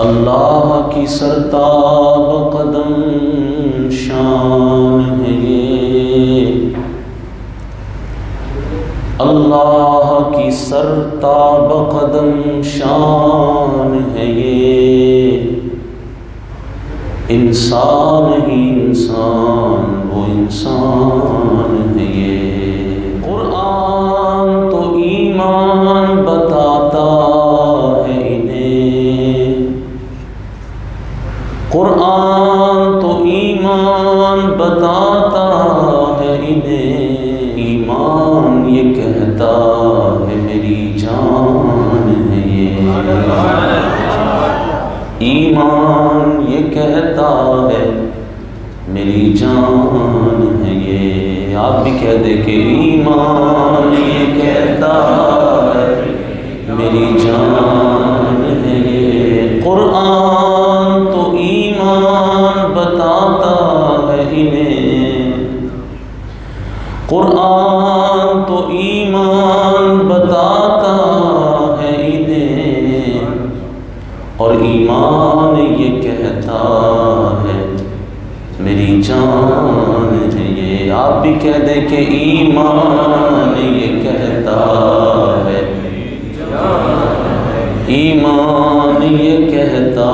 अल्लाह की सरताब कदम शान है ये, अल्लाह की सरताब कदम शान है ये। इंसान ही इंसान वो इंसान है ये। कुरान तो ईमान बताता है इन्हें, कुरान तो ईमान बताता है इन्हें। ईमान ये कहता है मेरी जान है ये, ईमान ये कहता है मेरी जान है ये। आप भी कह दे कि ईमान ये कहता है मेरी जान है ये। कुरान तो ईमान बताता है इन्हें, कुरान तो ईमान बताता है इन्हें। और ईमान ये कहता है मेरी जान है ये। आप भी कह दे कि ईमान ये कहता है, ईमान ये कहता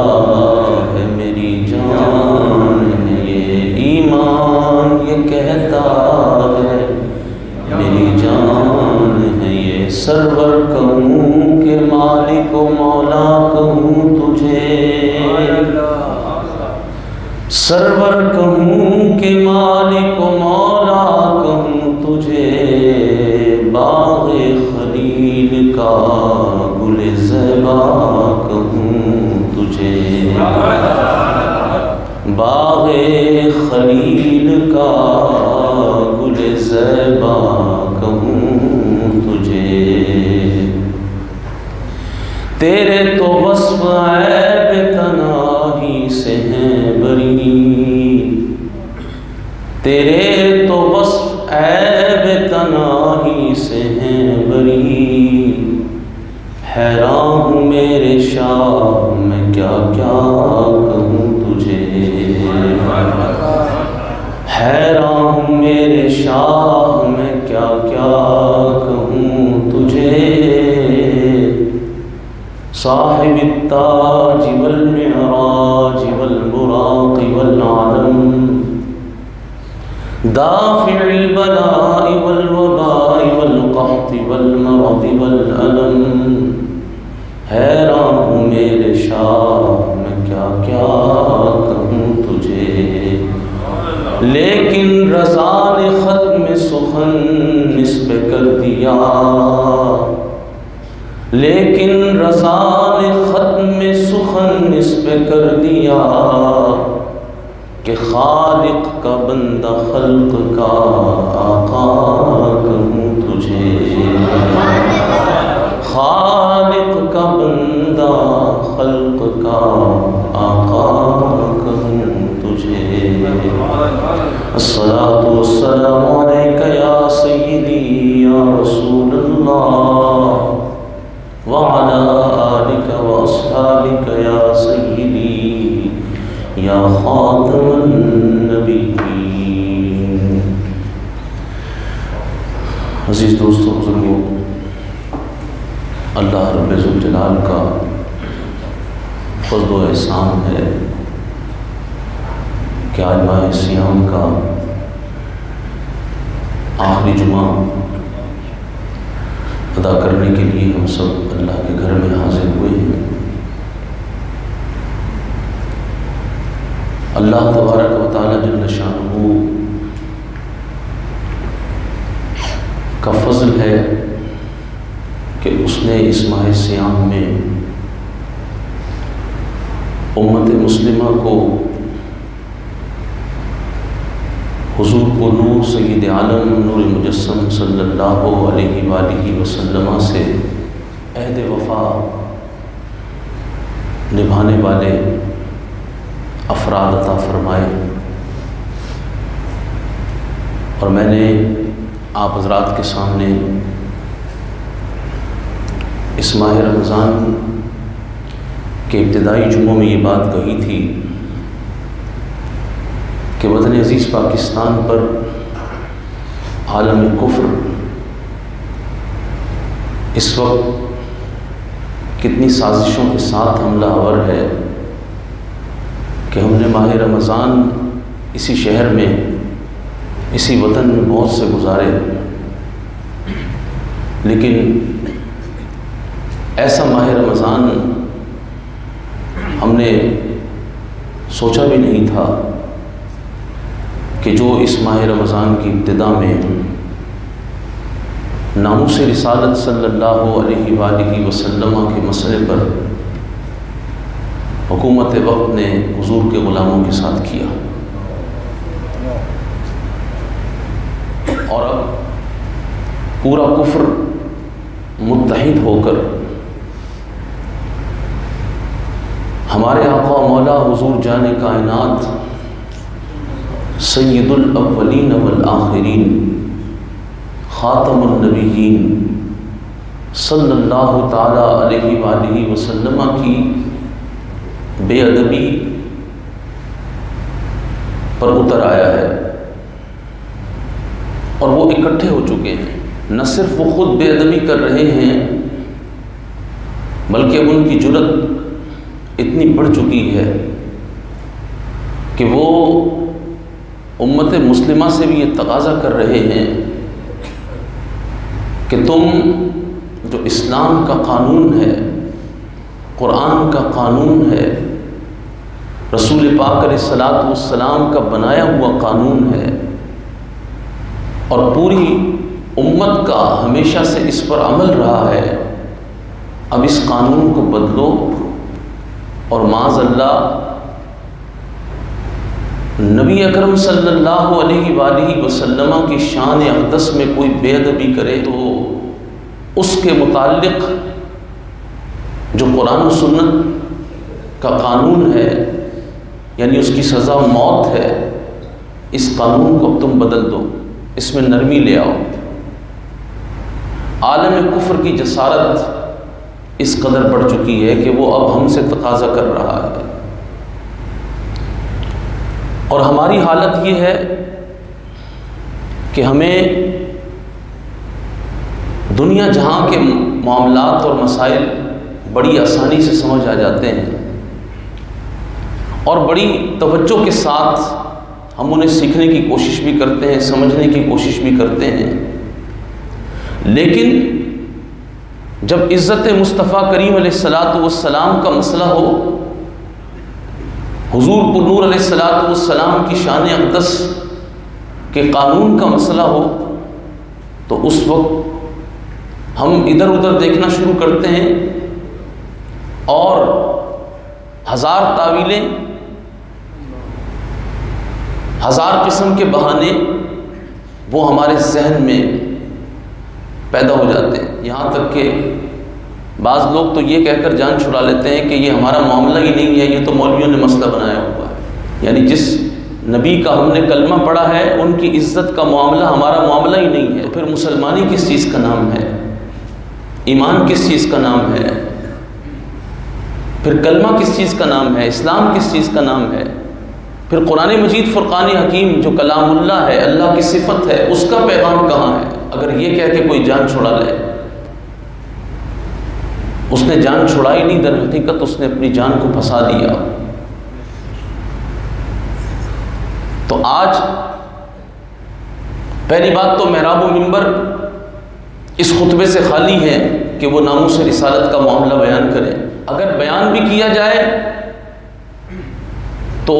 है मेरी जान है ये। ईमान ये कहता है मेरी जान है ये। सरवर कहूँ के मालिक व मौला कहूँ तुझे, सरवर कहूँ के मालिक व मौला कहूँ तुझे। बाग़े खलील का गुले ज़ैबा कहूँ तुझे, बाग़े खलील का गुले ज़ैबा कहूँ तुझे। तेरे तो वस्फ़ ऐब तनाही से हैं बरी, तेरे तो वस्फ़ ऐब तनाही से हैं बरी। हैरान हूँ मेरे शाह मैं क्या क्या कहूँ तुझे, हैरान हूँ मेरे शाह मैं क्या क्या कहूँ तुझे। साहिब ताज वल मिअराज वल बुराक़ वल आलम, दाफ़िउल बलाइ वल वबाइ वल क़हति वल मरज़ि वल अलम। हैरान हूँ मेरे शाह मैं क्या क्या कहूँ तुझे। लेकिन रज़ा ने ख़त्म सुख़न निस्बत कर दिया, लेकिन रज़ा ने ख़त्म सुख़न निस्बत कर दिया। कि खालिक का बंदा खल्क का आका कहूँ तुझे, खालिक का बंदा खल्क का आका कहूँ तुझे। अस्सलातु वस्सलामु अलैका या सय्यदी या रसूलल्लाह व अला आलिका व अस्हाबिका या सय्यदी या खातमन नबिय्यीन। अज़ीज़ दोस्तों बुज़ुर्गों, अल्लाह रब्बुल इज़्ज़त जलाल का फ़ज़्ल व एहसान है कि आज माह सियाम का आखिरी जुमा अदा करने के लिए हम सब अल्लाह के घर में हाजिर हुए हैं। अल्लाह तबारक व तआला जल्ल शानुहु का फ़ज़ल है कि उसने इस माह सियाम में उम्मत मुस्लिमा को हुज़ूर को नूर सय्यद आलम नूर मुजस्सम सल्लल्लाहु अलैहि वसल्लम से अहद वफ़ा निभाने वाले अफराद अता फ़रमाए। और मैंने आप हज़रात के सामने इस माह रमज़ान कि इब्तिदाई जुम्मों में ये बात कही थी कि वतन अज़ीज़ पाकिस्तान पर आलम कुफ्र इस वक्त कितनी साजिशों के साथ हमलावर है कि हमने माह रमज़ान इसी शहर में, इसी वतन में बहुत से गुजारे, लेकिन ऐसा माह रमज़ान हमने सोचा भी नहीं था कि जो इस माह रमज़ान की इब्तिदा में नामूस रिसालत सल्लल्लाहु अलैहि वसल्लम के मसले पर हुकूमत वक्त ने हुजूर के ग़ुलामों के साथ किया, और अब पूरा कुफ्र मुत्तहिद होकर हमारे आका मौला हुजूर जाने कायनात सय्यदुल अव्वलीन वल आखिरीन ख़ातमुन नबिय्यीन सल्लल्लाहु ताला अलैहि वसल्लम की बेअदबी पर उतर आया है, और वो इकट्ठे हो चुके हैं। न सिर्फ वो खुद बेअदबी कर रहे हैं, बल्कि अब उनकी जुर्रत इतनी बढ़ चुकी है कि वो उम्मत मुस्लिमा से भी ये तकाज़ा कर रहे हैं कि तुम जो इस्लाम का कानून है, कुरान का कानून है, रसूल पाक अलैहिस्सलातु वस्सलाम का बनाया हुआ कानून है, और पूरी उम्मत का हमेशा से इस पर अमल रहा है, अब इस कानून को बदलो और माज़अल्लाह नबी अकरम सल्लल्लाहु अलैहि वसल्लम की शान अक़दस में कोई बेअदबी करे तो उसके मुताल्लिक़ जो कुरान और सुन्नत का कानून है, यानी उसकी सज़ा मौत है, इस कानून को तुम बदल दो, इसमें नरमी ले आओ। आलम कुफ्र की जसारत इस कदर बढ़ चुकी है कि वो अब हमसे तकाज़ा कर रहा है, और हमारी हालत ये है कि हमें दुनिया जहाँ के मामलात और मसाइल बड़ी आसानी से समझ आ जाते हैं, और बड़ी तवज्जो के साथ हम उन्हें सीखने की कोशिश भी करते हैं, समझने की कोशिश भी करते हैं, लेकिन जब इज़्ज़त मुस्तफ़ा करीम अलैहिस्सलातु वस्सलाम का मसला हो, हुजूर पुरनूर अलैहिस्सलातु वस्सलाम की शान अक़दस के कानून का मसला हो, तो उस वक्त हम इधर उधर देखना शुरू करते हैं और हज़ार तावीलें, हज़ार किस्म के बहाने वो हमारे जहन में पैदा हो जाते हैं। यहाँ तक कि बाज़ लोग तो ये कहकर जान छुड़ा लेते हैं कि ये हमारा मामला ही नहीं है, ये तो मौलवियों ने मसला बनाया हुआ है। यानी जिस नबी का हमने कलमा पढ़ा है उनकी इज़्ज़त का मामला हमारा मामला ही नहीं है। फिर मुसलमानी किस चीज़ का नाम है, ईमान किस चीज़ का नाम है, फिर कलमा किस चीज़ का नाम है, इस्लाम किस चीज़ का नाम है, फिर कुरान मजीद फ़ुरक़ान हकीम जो कलामुल्लाह है, अल्लाह की सिफत है, उसका पैगाम कहाँ है। अगर ये कह के कोई जान छुड़ा ले, उसने जान छुड़ाई नहीं, दर हकीकत उसने अपनी जान को फंसा दिया। तो आज पहली बात तो महराब व मिंबर इस खुतबे से खाली है कि वो नामूस रिसालत का मामला बयान करें। अगर बयान भी किया जाए तो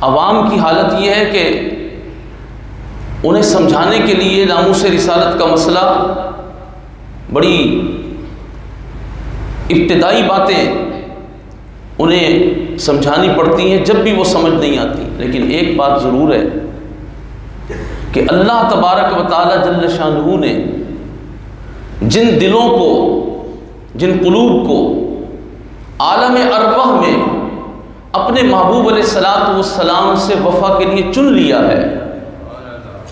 अवाम की हालत ये है कि उन्हें समझाने के लिए नामूस रिसालत का मसला बड़ी इब्तिदाई बातें उन्हें समझानी पड़ती हैं, जब भी वो समझ नहीं आती। लेकिन एक बात ज़रूर है कि अल्लाह तबारक व तआला जल्ल शानुहु ने जिन दिलों को, जिन कुलूब को आलम अरवाह में अपने महबूब अलैहिस्सलातु वस्सलाम से वफ़ा के लिए चुन लिया है,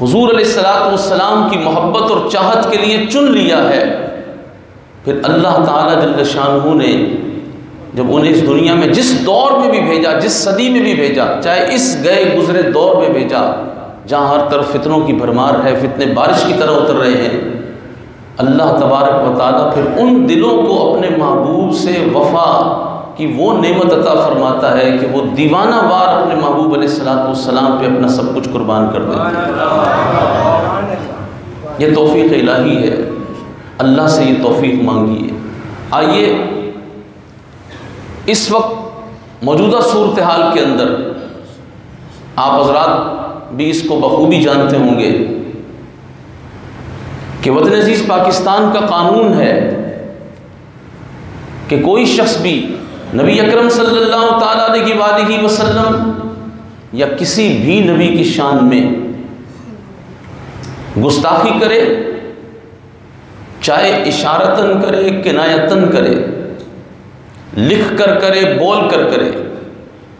हुजूर अलैहिस्सलातु वस्सलाम की मोहब्बत और चाहत के लिए चुन लिया है, फिर अल्लाह ताला जल्ल शानुहु ने जब उन्हें इस दुनिया में जिस दौर में भी भेजा, जिस सदी में भी भेजा, चाहे इस गए गुजरे दौर में भेजा जहाँ हर तरफ फितनों की भरमार है, फितने बारिश की तरह उतर रहे हैं, अल्लाह तबारक व तआला फिर उन दिलों को अपने महबूब से वफ़ा की वो नेमत अता फरमाता है कि वो दीवाना वार अपने महबूब अलैहिस्सलाम पे अपना सब कुछ कुर्बान कर देते हैं। ये तौफीक इलाही है, अल्लाह से ये तौफीक मांगिए। आइए इस वक्त मौजूदा सूरत हाल के अंदर आप हज़रात भी इसको बखूबी जानते होंगे कि वतन अज़ीज़ पाकिस्तान का कानून है कि कोई शख्स भी नबी अकरम सल्लल्लाहु ताला अलैहि वसल्लम या किसी भी नबी की शान में गुस्ताखी करे, चाहे इशारतन करे, किनायतन करे, लिख कर करे, बोल कर करे,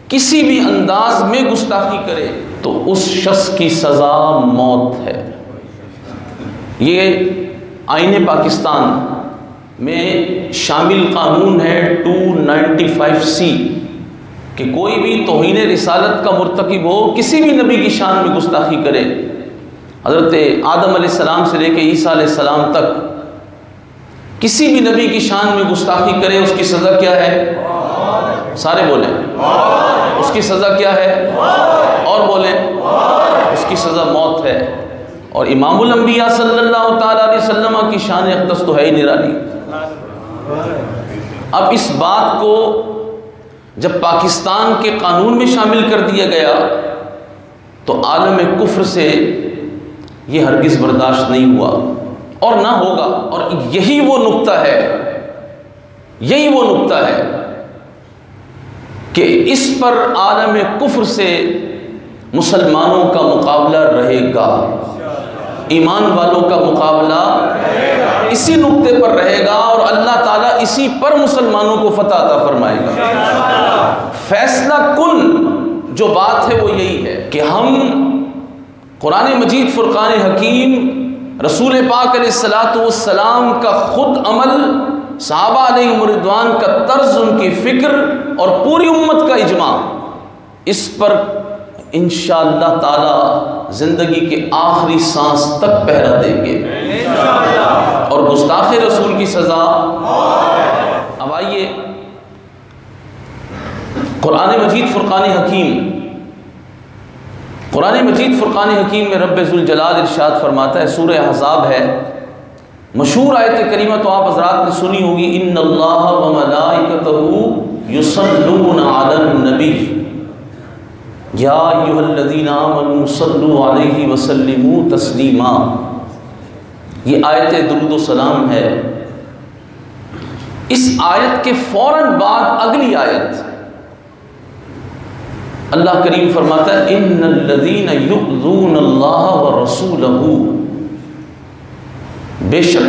किसी भी अंदाज में गुस्ताखी करे तो उस शख्स की सज़ा मौत है। ये आईने पाकिस्तान में शामिल कानून है 295C कि कोई भी तौहीन रिसालत का मुर्तकिब हो, किसी भी नबी की शान में गुस्ताखी करे, हज़रत आदम अलैहिस्सलाम से लेकर ईसा अलैहिस्सलाम तक किसी भी नबी की शान में गुस्ताखी करे, उसकी सज़ा क्या है? सारे बोलें, उसकी सज़ा क्या है? और बोलें, उसकी सज़ा मौत है। और इमामुल अंबिया सल्लल्लाहु ताला अलैहि वसल्लम की शान अक़दस तो है ही निराली। अब इस बात को जब पाकिस्तान के कानून में शामिल कर दिया गया तो आलम कुफ्र से ये हरगिज़ बर्दाश्त नहीं हुआ और ना होगा। और यही वो नुक्ता है, यही वो नुक्ता है कि इस पर आलम कुफ्र से मुसलमानों का मुकाबला रहेगा, ईमान वालों का मुकाबला इसी नुक्ते पर रहेगा और अल्लाह ताला इसी पर मुसलमानों को फतह अता फरमाएगा। फैसला कुन जो बात है वो यही है कि हम कुरान मजीद फुरकान हकीम रसूल पाक अलैहिस्सलातु वस्सलाम का खुद अमल, सहाबा अलैहिम रिदवान का तर्ज, उनकी फ़िक्र और पूरी उम्मत का इजमा, इस पर इंशाअल्लाह ताला ज़िंदगी के आखिरी सांस तक पहरा देंगे और गुस्ताखे रसूल की सज़ा। अब आइए कुरान मजीद फुरकान हकीम, कुरान मजीद फुरकान हकीम में रब्बे ज़ुल जलाल इरशाद फरमाता है, सूरह अहज़ाब है, मशहूर आयत करीमा तो आप हज़रात ने सुनी होगी, इन्नल्लाह व मलाइकतहू युसल्लूना अलन नबी या अय्युहल्लज़ीना आमनू सल्लू अलैहि वसल्लिमू तस्लीमा। ये आयत दुरूद व सलाम है। इस आयत के फ़ौरन बाद अगली आयत अल्लाह करीम फरमाता है, इन्नल्लज़ीना युज़ूनल्लाह व रसूलहू, बेशक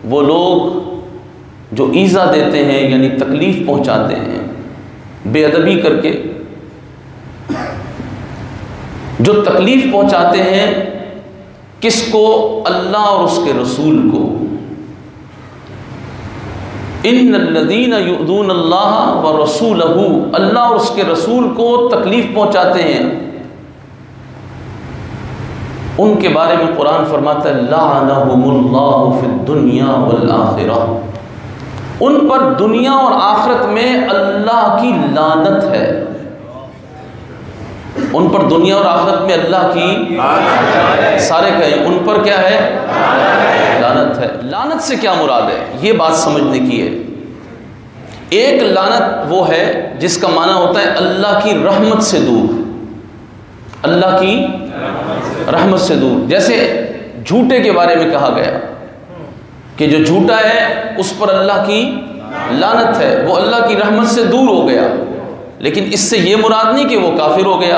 वो लोग जो ईज़ा देते हैं यानी तकलीफ़ पहुँचाते हैं, बेअदबी करके जो तकलीफ़ पहुँचाते हैं, किसको? अल्लाह और उसके रसूल को। इन्नल्लज़ीना युज़ूनल्लाह व रसूलहू, अल्लाह और उसके रसूल को तकलीफ़ पहुँचाते हैं, उनके बारे में कुरान फरमाता है, लअनहुमुल्लाहु फिद्दुनिया वल आखिरह, उन पर दुनिया और आखिरत में अल्लाह की लानत है। उन पर दुनिया और आखिरत में अल्लाह की, सारे कहें उन पर क्या है? लानत है। लानत से क्या मुराद है, ये बात समझने की है। एक लानत वो है जिसका माना होता है अल्लाह की रहमत से दूर, अल्लाह की रहमत से दूर। जैसे झूठे के बारे में कहा गया कि जो झूठा है उस पर अल्लाह की लानत है, वो अल्लाह की रहमत से दूर हो गया। लेकिन इससे ये मुराद नहीं कि वो काफिर हो गया,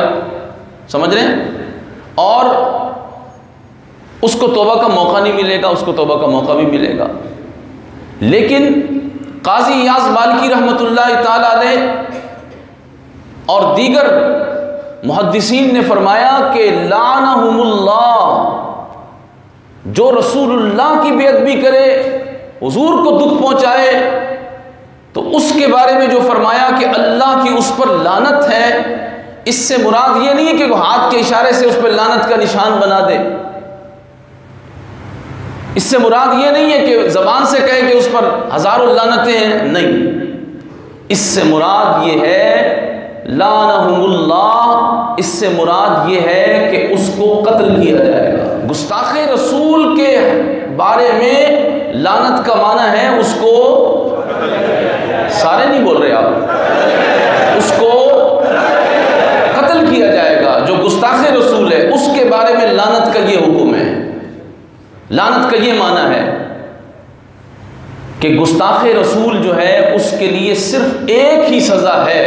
समझ रहे हैं? और उसको तौबा का मौका नहीं मिलेगा, उसको तौबा का मौका भी मिलेगा। लेकिन काजी इयाज़ बाल्की रहमतुल्लाह ताला अलैह और दीगर मुहद्दिसीन ने फरमाया कि लानहुमुल्लाह, जो रसूलुल्लाह की बेअदबी करे, हुजूर को दुख पहुंचाए, तो उसके बारे में जो फरमाया कि अल्लाह की उस पर लानत है, इससे मुराद ये नहीं है कि वो हाथ के इशारे से उस पर लानत का निशान बना दे। इससे मुराद ये नहीं है कि ज़बान से कहे कि उस पर हज़ारों लानतें हैं, नहीं। इससे मुराद ये है लानहुमुल्लाह, इससे मुराद ये है कि उसको कत्ल किया जाएगा। गुस्ताख़ रसूल के बारे में लानत का माना है उसको, सारे नहीं बोल रहे आप, उसको कत्ल किया जाएगा। जो गुस्ताख़ रसूल है उसके बारे में लानत का ये हुक्म है। लानत का ये माना है कि गुस्ताख़ रसूल जो है उसके लिए सिर्फ एक ही सज़ा है,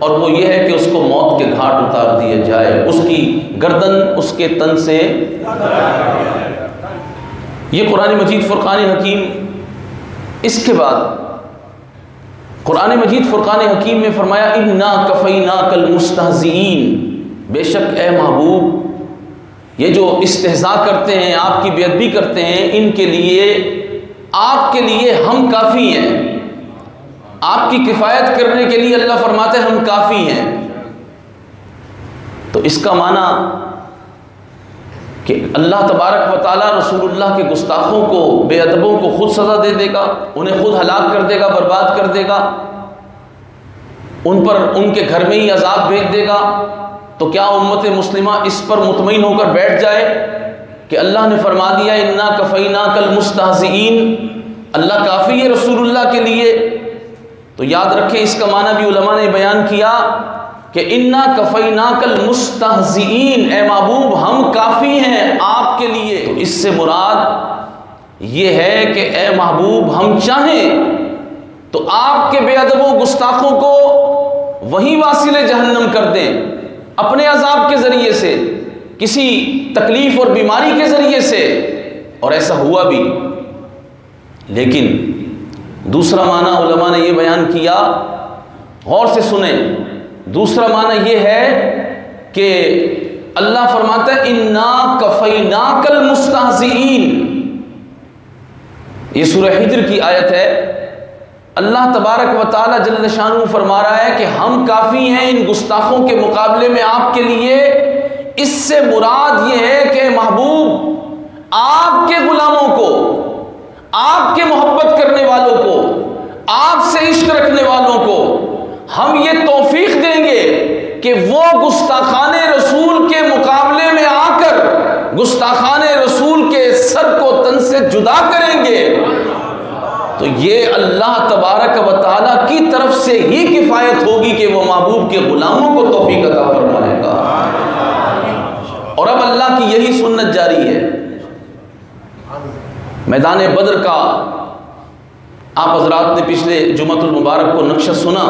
और वो ये है कि उसको मौत के घाट उतार दिया जाए, उसकी गर्दन उसके तन से। ये कुरान मजीद फ़ुरक़ान हकीम। इसके बाद कुरान मजीद फ़ुरक़ान हकीम में फरमाया इन्ना कफ़ैनाकल मुस्तहज़ीन, बेशक ए महबूब ये जो इस्तेहज़ा करते हैं, आपकी बेअदबी करते हैं, इनके लिए आपके लिए हम काफ़ी हैं। आपकी किफ़ायत करने के लिए अल्लाह फरमाते हैं हम काफ़ी हैं। तो इसका माना कि अल्लाह तबारक व तआला रसूलुल्लाह के गुस्ताखों को, बेअदबों को खुद सज़ा दे देगा, उन्हें खुद हलाक कर देगा, बर्बाद कर देगा, उन पर उनके घर में ही अजाब भेज देगा। तो क्या उम्मत मुस्लिमा इस पर मुतमईन होकर बैठ जाए कि अल्लाह ने फरमा दिया इन्ना कफ़ैनाकल मुस्तहज़ीन, अल्लाह काफ़ी है रसूलुल्लाह के लिए। तो याद रखें, इसका माना भी उलमा ने बयान किया कि इन्ना कफ़ैनाकल मुस्तहज़ीन, ए महबूब हम काफ़ी हैं आपके लिए। तो इससे मुराद ये है कि ए महबूब हम चाहें तो आपके बेअदबों गुस्ताखों को वहीं वासिले जहन्नम कर दें, अपने अजाब के ज़रिए से, किसी तकलीफ़ और बीमारी के ज़रिए से, और ऐसा हुआ भी। लेकिन दूसरा माना उलमा ने यह बयान किया, गौर से सुने, दूसरा माना यह है कि अल्लाह फरमाता है इन्ना कफ़ैनाकल मुस्तहज़ीन। ये सूरह हिज्र की आयत है। अल्लाह तबारक व तआला जल्ल शानहू फरमा रहा है कि हम काफ़ी हैं इन गुस्ताखों के मुकाबले में आपके लिए। इससे मुराद ये है कि महबूब आपके गुलामों को, आपके मोहब्बत करने वालों को, आपसे इश्क रखने वालों को हम ये तौफीक देंगे कि वो गुस्ताखाने रसूल के मुकाबले में आकर गुस्ताखाने रसूल के सर को तन से जुदा करेंगे। तो ये अल्लाह तबारक व तआला की तरफ से ही किफ़ायत होगी कि वो महबूब के गुलामों को तौफीक अता फरमाएगा। और अब अल्लाह की यही सुन्नत जारी है। मैदान बद्र का आप हज़रात ने पिछले जुमअतुल मुबारक को नक्शा सुना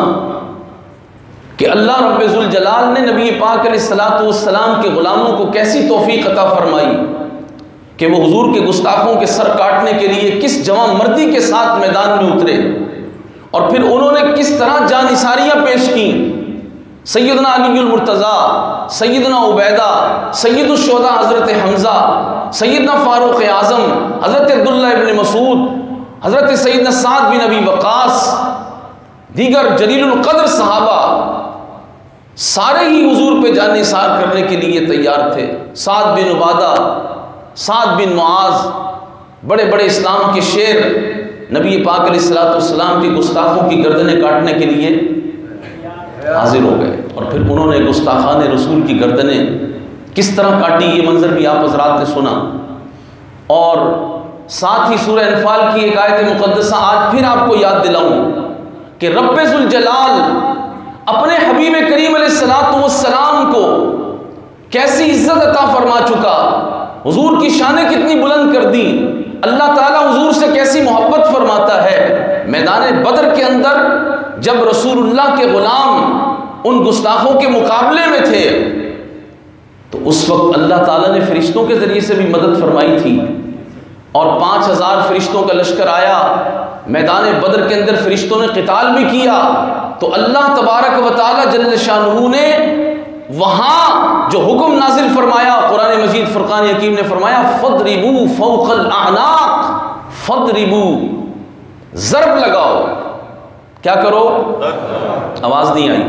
कि अल्लाह रब्बुल जलाल ने नबी पाक अलैहिस्सलातु वस्सलाम के गुलामों को कैसी तौफीक अता फरमाई कि वो हुजूर के गुस्ताखों के सर काटने के लिए किस जवां मर्दी के साथ मैदान में उतरे, और फिर उन्होंने किस तरह जानिसारियाँ पेश की। सैयदना अलीउल मुर्तज़ा, सैयदना उबैदा, सैयदुश शुहदा हज़रत हमज़ा, सैयदना फ़ारूक़ आज़म, हज़रत अब्दुल्लाह इब्न मसूद, हज़रत सैयदना साद बिन अबी वक़ास, दीगर जलीलुल क़द्र सहाबा, सारे ही हुजूर पे जान निसार करने के लिए तैयार थे। साद बिन उबादा, साद बिन मुआज़, बड़े बड़े इस्लाम के शेर नबी पाक अलैहिस्सलातु वस्सलाम की गुस्ताखों की गर्दनें काटने के लिए हाजिर हो गए। और फिर उन्होंने गुस्ताखाने रसूल की गर्दनें किस तरह काटी, ये मंजर भी आप हज़रात ने सुना। और साथ ही सूरह अनफाल की एक आयत मुक़द्दसा आज फिर आपको याद दिलाऊं कि रब्बुल जलाल अपने हबीब करीम अलैहिस्सलातु वस्सलाम को कैसी इज्जत अता फरमा चुका, हुजूर की शानें कितनी बुलंद कर दी, अल्लाह ताला हुजूर से कैसी मोहब्बत फरमाता है। मैदान बद्र के अंदर जब रसूलुल्लाह के गुलाम उन गुस्ताखों के मुकाबले में थे तो उस वक्त अल्लाह ताला ने फरिश्तों के ज़रिए से भी मदद फरमाई थी, और 5000 फरिश्तों का लश्कर आया। मैदान बद्र के अंदर फरिश्तों ने क़िताल भी किया। तो अल्लाह तबारक व तआला जल्ल शानहू ने वहाँ जो हुक्म नाजिल फरमाया, कुरान मजीद फ़ुरक़ान हकीम ने फरमाया फ़द्रिबू फ़ौक़ल अअनाक़, फ़द्रिबू ज़रब लगाओ, क्या करो? आवाज नहीं आई,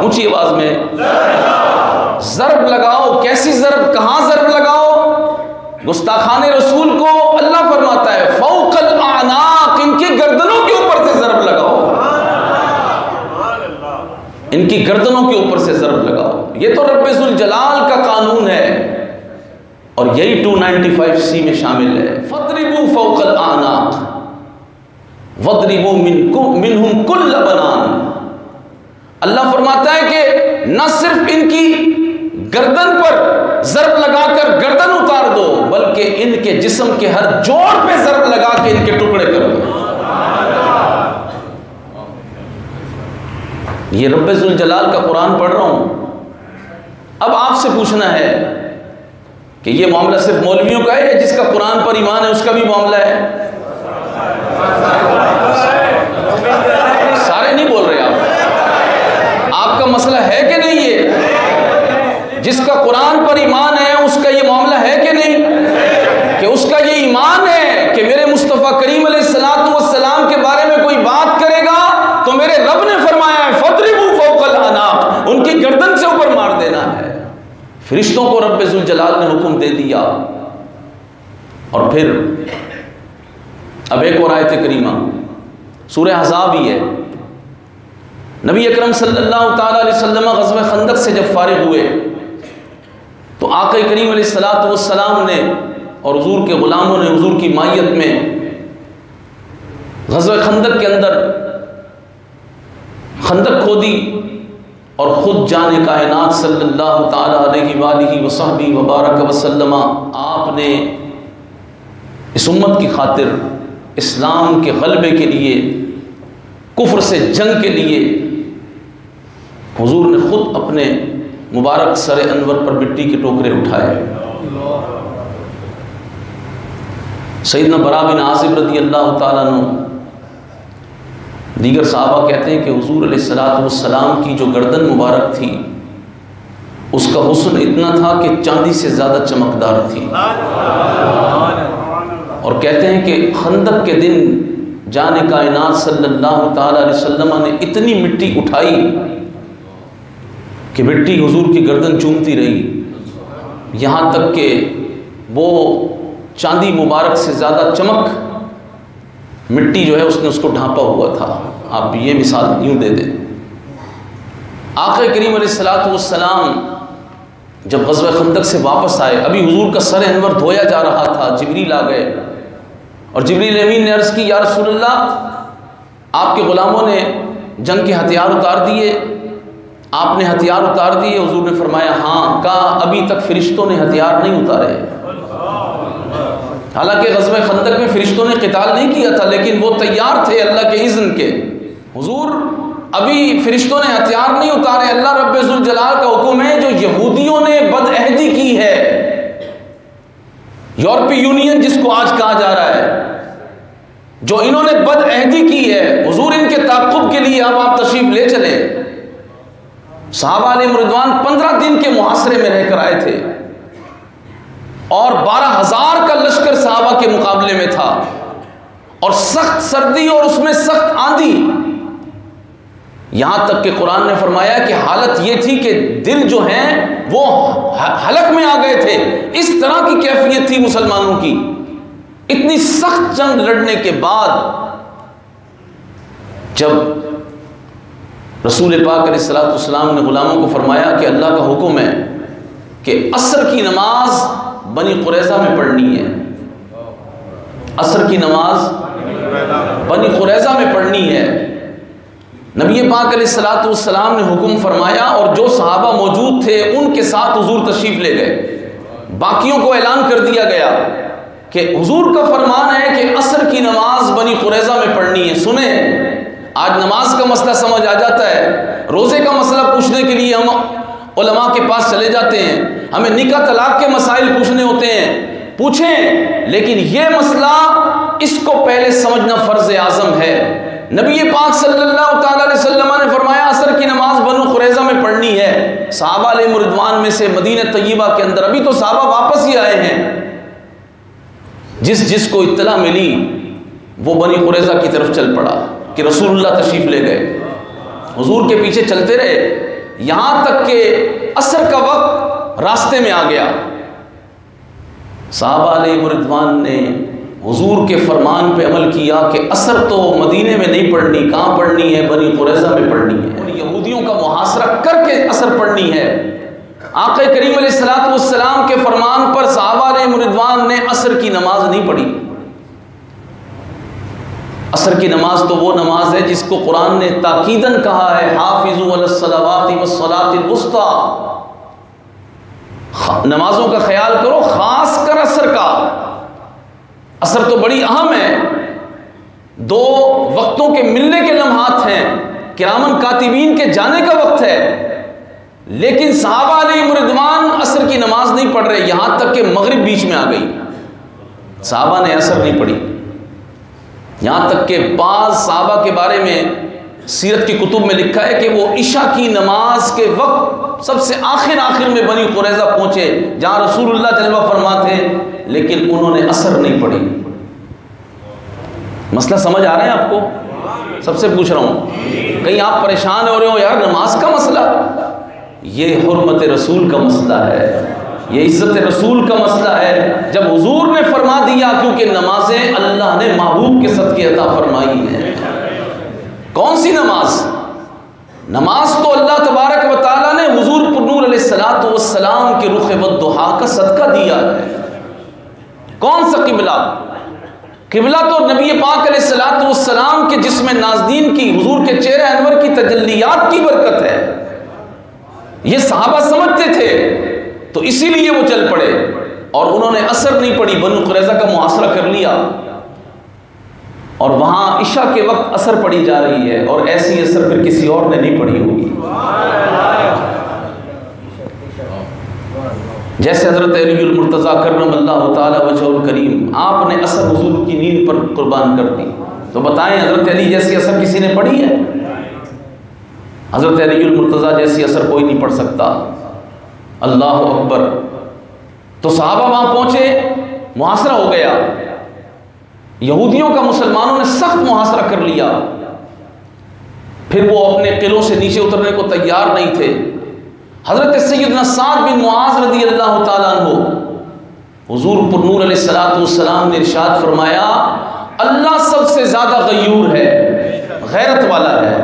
ऊंची आवाज में ज़र्ब लगाओ। कैसी ज़र्ब? कहां ज़र्ब लगाओ? गुस्ताखाने रसूल को अल्लाह फरमाता है फौकल आनाक, इनकी गर्दनों के ऊपर से ज़र्ब लगाओ, इनकी गर्दनों के ऊपर से ज़र्ब लगाओ। ये तो रब्बुल जलाल का कानून है और यही 295C में शामिल है। फद्रिबू फौकल आनाक वद्रिबू मिनहुम कुल्ल बनान। अल्लाह फरमाता है कि न सिर्फ इनकी गर्दन पर ज़र्ब लगाकर गर्दन उतार दो, बल्कि इनके जिस्म के हर जोड़ पे ज़र्ब लगा के इनके टुकड़े कर दो। ये रब्बुल जलाल का कुरान पढ़ रहा हूं। अब आपसे पूछना है कि ये मामला सिर्फ मौलवियों का है या जिसका कुरान पर ईमान है उसका भी मामला है? सारे नहीं बोल रहे आप। आपका मसला है कि नहीं? ये जिसका कुरान पर ईमान है उसका ये मामला है कि नहीं? कि उसका ये ईमान है कि मेरे मुस्तफ़ा करीम अलैहिस्सलाम के बारे में कोई बात करेगा तो मेरे रब ने फरमाया है फद्रिबू फौकल अनाक, उनकी गर्दन से ऊपर मार देना है। फरिश्तों को रब्बुल जलाल ने हुक्म दे दिया। और फिर अब एक और आयत करीमा सूरह अहज़ाब ही है। नबी अकरम सल्लल्लाहु ताला अलैहि वसल्लम ग़ज़वा खंदक से जब फारिग हुए तो आक़ा करीम अलैहिस्सलातु वस्सलाम ने और हुज़ूर के ग़ुलामों ने हुज़ूर की मायत में ग़ज़वा खंदक के अंदर खंदक खोदी और ख़ुद जाने कायनात सल्लल्लाहु ताला अलैहि वसहबी वबारक वसल्लम आपने इस उम्मत की खातिर इस्लाम के ग़लबे के लिए, कुफ्र से जंग के लिए हुज़ूर ने ख़ुद अपने मुबारक सर अनवर पर मिट्टी के टोकरे उठाए। सैयदना बरा बिन आज़िब रज़ी अल्लाह ताला अन्हु, दीगर सहाबा कहते हैं कि हुज़ूर अलैहिस्सलातु वस्सलाम की जो गर्दन मुबारक थी उसका हुस्न इतना था कि चांदी से ज़्यादा चमकदार थी। और कहते हैं कि खंदक के दिन जाने कायनात सल्लल्लाहु ताला अलैहि वसल्लम ने इतनी मिट्टी उठाई कि मिट्टी हुजूर की गर्दन चूमती रही, यहाँ तक कि वो चांदी मुबारक से ज़्यादा चमक मिट्टी जो है उसने उसको ढांपा हुआ था। आप ये मिसाल यूँ दे दें। आक़ा करीम अलैहिस्सलातु वस्सलाम जब ग़ज़वा खंदक से वापस आए, अभी हुजूर का सर अनवर धोया जा रहा था, जिब्रील आ गए और जिब्रील अमीन ने अर्ज़ की, या रसूलल्लाह, आपके ग़ुलामों ने जंग के हथियार उतार दिए, आपने हथियार उतार दिए? हुजूर ने फरमाया हाँ। कहा अभी तक फ़रिश्तों ने हथियार नहीं उतारे। हालांकि ग़ज़वा खंदक में फ़रिश्तों ने क़िताल नहीं किया था, लेकिन वो तैयार थे अल्लाह के इज़्न के। हुजूर अभी फ़रिश्तों ने हथियार नहीं उतारे, अल्लाह रब्बुल जलाल का हुक्म है। जो यहूदियों ने बदअहदी की है, यूरोपीय यूनियन जिसको आज कहा जा रहा है, जो इन्होंने बदअहदी की है, हुजूर इनके ताक़ुब के लिए अब आप तशरीफ़ ले चले। सहाबा अलैहिम रिज़वान 15 दिन के मुहासरे में रहकर आए थे और 12,000 का लश्कर सहाबा के मुकाबले में था और सख्त सर्दी और उसमें सख्त आंधी। यहां तक कि कुरान ने फरमाया कि हालत यह थी कि दिल जो हैं वो हलक में आ गए थे। इस तरह की कैफियत थी मुसलमानों की। इतनी सख्त जंग लड़ने के बाद जब रसूल पाक अलैहिस्सलातु वस्सलाम ने गुलामों को फरमाया कि अल्लाह का हुक्म है कि असर की नमाज बनी कुरैज़ा में पढ़नी है, असर की नमाज बनी कुरैज़ा में पढ़नी है, नबी पाक अलैहिस्सलातु वस्सलाम ने हुक्म फरमाया और जो सहाबा मौजूद थे उनके साथ हुजूर तशरीफ़ ले गए। बाकियों को ऐलान कर दिया गया कि हुजूर का फरमान है कि असर की नमाज बनी कुरैज़ा में पढ़नी है। सुने, आज नमाज का मसला समझ आ जाता है, रोज़े का मसला पूछने के लिए हम उलमा के पास चले जाते हैं, हमें निकाह तलाक के मसाइल पूछने होते हैं, पूछें, लेकिन ये मसला इसको पहले समझना फ़र्ज़ आज़म है। नबी पाक सल्लल्लाहु ताला अलैहि वसल्लम ने फरमाया असर की नमाज बनु कुरैज़ा में पढ़नी है। सहाबा अलैहिम रिज़वान में से मदीना तय्यबा के अंदर, अभी तो सहाबा वापस ही आए हैं, जिसको इत्तला मिली वो बनी कुरैज़ा की तरफ चल पड़ा कि रसूलुल्लाह तशरीफ़ ले गए। हुजूर के पीछे चलते रहे, यहाँ तक कि असर का वक्त रास्ते में आ गया। सहाबा अलैहिम रिज़वान ने हुजूर के फरमान पे अमल किया कि असर तो मदीने में नहीं पढ़नी, कहाँ पढ़नी है? बनी कुरैज़ा में पढ़नी है। और यहूदियों का मुहासरा करके असर पढ़नी है। आक़ा करीम अलैहिस्सलातु वस्सलाम के फरमान पर सहाबा अलैहिम रिज़वान ने असर की नमाज नहीं पढ़ी। असर की नमाज तो वो नमाज है जिसको कुरान ने ताकीदन कहा है, हाफिज़ू अलस्सलावाति वस्सलातिल वुस्ता, नमाजों का ख्याल करो, खास कर असर का। असर तो बड़ी अहम है, दो वक्तों के मिलने के लम्हात हैं, किरामन कातिबीन के जाने का वक्त है, लेकिन सहाबा अलैहिम रिज़वान असर की नमाज नहीं पढ़ रहे, यहां तक कि मगरिब बीच में आ गई, सहाबा ने असर नहीं पढ़ी। यहां तक कि बाज़ सहाबा के बारे में सीरत की कुतुब में लिखा है कि वो इशा की नमाज के वक्त सबसे आखिर में बनी कुरैज़ा पहुंचे जहां रसूलुल्लाह जलवा फरमा थे, लेकिन उन्होंने असर नहीं पढ़ी। मसला समझ आ रहा है आपको? सबसे पूछ रहा हूं, कहीं आप परेशान हो रहे हो यार नमाज का मसला? ये हुर्मत रसूल का मसला है, ये इज्जत रसूल का मसला है। जब हुजूर ने फरमा दिया, क्योंकि नमाजें अल्लाह ने महबूब के सदके अता फरमाई हैं। कौन सी नमाज? नमाज तो अल्लाह तबारक व तआला ने हुजूर नूर अलैहिस्सलातु वस्सलाम के रुख वद्दुहा का सदका दिया है। कौन सा किबला? किबला तो नबी पाक अलैहिस्सलातु वस्सलाम के जिस्म नाज़दीन की, हुजूर के चेहरे अनवर की तजल्लियात की बरकत है। ये सहाबा समझते थे, तो इसीलिए वो चल पड़े और उन्होंने असर नहीं पड़ी, बनु कुरैज़ा का मुहासरा कर लिया और वहां इशा के वक्त असर पड़ी जा रही है, और ऐसी असर फिर किसी और ने नहीं पड़ी होगी। जैसे हजरत अलीउल मुर्तज़ा कर्रमल्लाहु ताला वजहुल करीम, आपने असर हुजूर की नींद पर कुर्बान कर दी, तो बताएं हजरत अली जैसी असर किसी ने पढ़ी है? हजरत अलीउल मुर्तज़ा जैसी असर कोई नहीं पढ़ सकता। अल्लाह अकबर। तो सहाबा वहां पहुंचे, मुहासरा हो गया, यहूदियों का मुसलमानों ने सख्त मुहासरा कर लिया। फिर वो अपने किलों से नीचे उतरने को तैयार नहीं थे। हजरत सैयदना साद बिन मुआज़ रज़ी अल्लाह ताला अन्हु, हुजूर नूर अलैहिस्सलातु वस्सलाम ने इरशाद फरमाया, अल्लाह सबसे ज्यादा गयूर है, गैरत वाला है।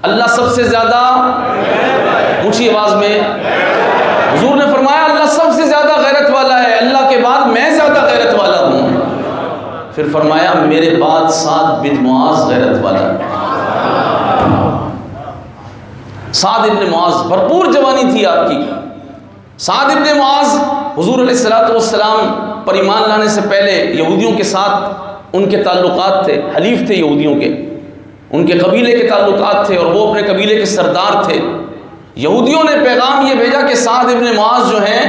अल्लाह सबसे ज्यादा, ऊंची आवाज में हुजूर ने फरमाया, अल्लाह सबसे ज्यादा गैरत वाला है, अल्लाह के बाद मैं ज्यादा गैरत वाला हूं। फिर फरमाया, मेरे बाद साद बिन मुआज़ गैरत वाला है। साद इब्न मुआज़, भरपूर जवानी थी आपकी। साद इब्न मुआज़ हुजूर अलैहिस्सलातु वस्सलाम पर ईमान लाने से पहले यहूदियों के साथ उनके ताल्लुकात थे, हलीफ थे यहूदियों के, उनके कबीले के ताल्लुकात थे और वो अपने कबीले के सरदार थे। यहूदियों ने पैगाम ये भेजा कि साद इब्न मुआज़ जो हैं,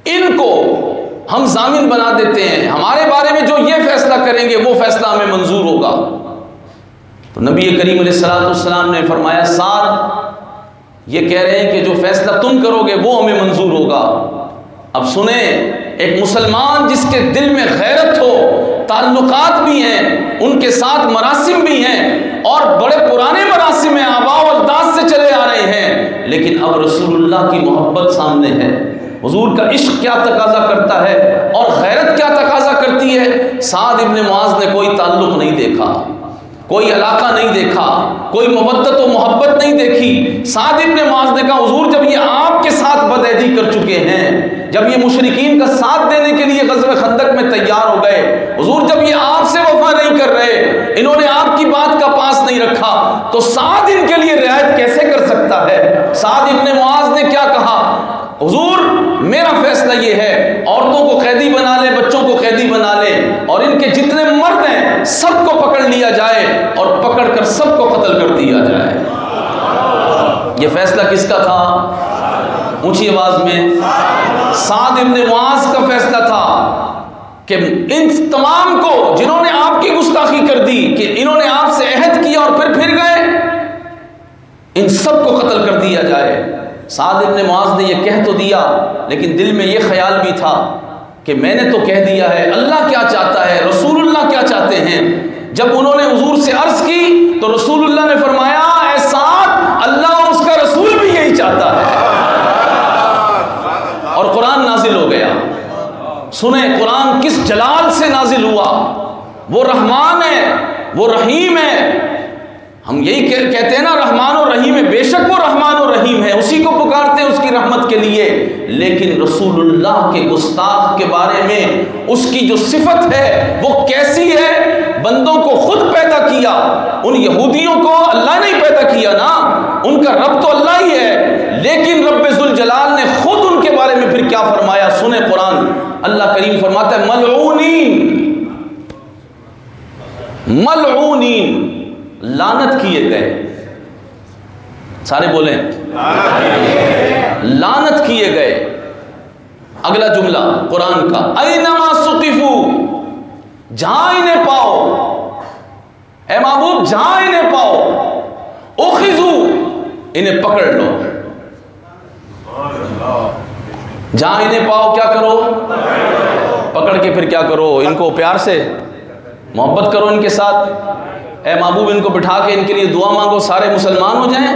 इनको हम जामिन बना देते हैं, हमारे बारे में जो ये फैसला करेंगे वो फैसला हमें मंजूर होगा। तो नबी करीम अलैहिस्सलातु वस्सलाम ने फरमाया, साद ये कह रहे हैं कि जो फैसला तुम करोगे वो हमें मंजूर होगा। अब सुने, एक मुसलमान जिसके दिल में गैरत हो, ताल्लुकात भी हैं, उनके साथ मरासिम भी हैं और बड़े पुराने मरासिम में आबा और अजदाद से चले आ रहे हैं, लेकिन अब रसूलुल्लाह की मोहब्बत सामने है, हुजूर का इश्क क्या तकाजा करता है और गैरत क्या तकाजा करती है। साद इब्न मुआज़ ने कोई ताल्लुक नहीं देखा, कोई इलाका नहीं देखा, कोई मवद्दत और मोहब्बत नहीं देखी। साद इब्न मुआज़ ने कहा, हुजूर जब ये आपके साथ बदअहदी कर चुके हैं, जब ये मुशरिकीन का साथ देने के लिए ग़ज़वे खंदक में तैयार हो गए, हुजूर जब ये आपसे वफा नहीं कर रहे, इन्होंने आपकी बात का पास नहीं रखा, तो साद इनके लिए रियायत कैसे कर सकता है। साद इब्न मुआज़ ने क्या कहा, हुजूर मेरा फैसला ये है, औरतों को कैदी बना ले, बच्चों को कैदी बना ले और इनके जितने मर्द हैं सबको पकड़ लिया जाए और पकड़कर सबको कत्ल कर दिया जाए। ये फैसला किसका था? ऊंची आवाज में साद इब्न मुआज़ का फैसला था कि इन तमाम को जिन्होंने आपकी गुस्ताखी कर दी, कि इन्होंने आपसे अहद किया और फिर गए, इन सबको कत्ल कर दिया जाए। साद इब्न मुआज़ ने यह कह तो दिया, लेकिन दिल में यह ख्याल भी था कि मैंने तो कह दिया है, अल्लाह क्या चाहता है, रसूलुल्लाह क्या चाहते जब उन्होंने हुजूर से अर्ज की तो रसूलुल्लाह ने फरमाया, ऐ साद, अल्लाह और उसका रसूल भी यही चाहता है। और कुरान नाजिल हो गया। सुने कुरान किस जलाल से नाजिल हुआ। वो रहमान है, वो रहीम है। हम यही कहते हैं ना, रहमान और रहीम है। बेशक वो रहमान और रहीम है, उसी को पुकारते हैं उसकी रहमत के लिए। लेकिन रसूलुल्लाह के गुस्ताख के बारे में उसकी जो सिफत है वो कैसी है? बंदों को खुद पैदा किया। उन यहूदियों को अल्लाह ने पैदा किया ना, उनका रब तो अल्लाह ही है। लेकिन रब्बे ज़ुल जलाल ने खुद उनके बारे में फिर क्या फरमाया? सुने कुरान, अल्लाह करीम फरमाता है, मलऊनीन, मलऊनीन, लानत किए गए। सारे बोले लानत किए गए। अगला जुमला कुरान का, ऐनमा सुकिफू, जहां इन्हें पाओ, ए महबूब जहां इन्हें पाओ, उखिजू, इन्हें पकड़ लो। जहां इन्हें पाओ क्या करो? पकड़ के फिर क्या करो? इनको प्यार से मोहब्बत करो इनके साथ। ए महबूब इनको बिठा के इनके लिए दुआ मांगो, सारे मुसलमान हो जाएं।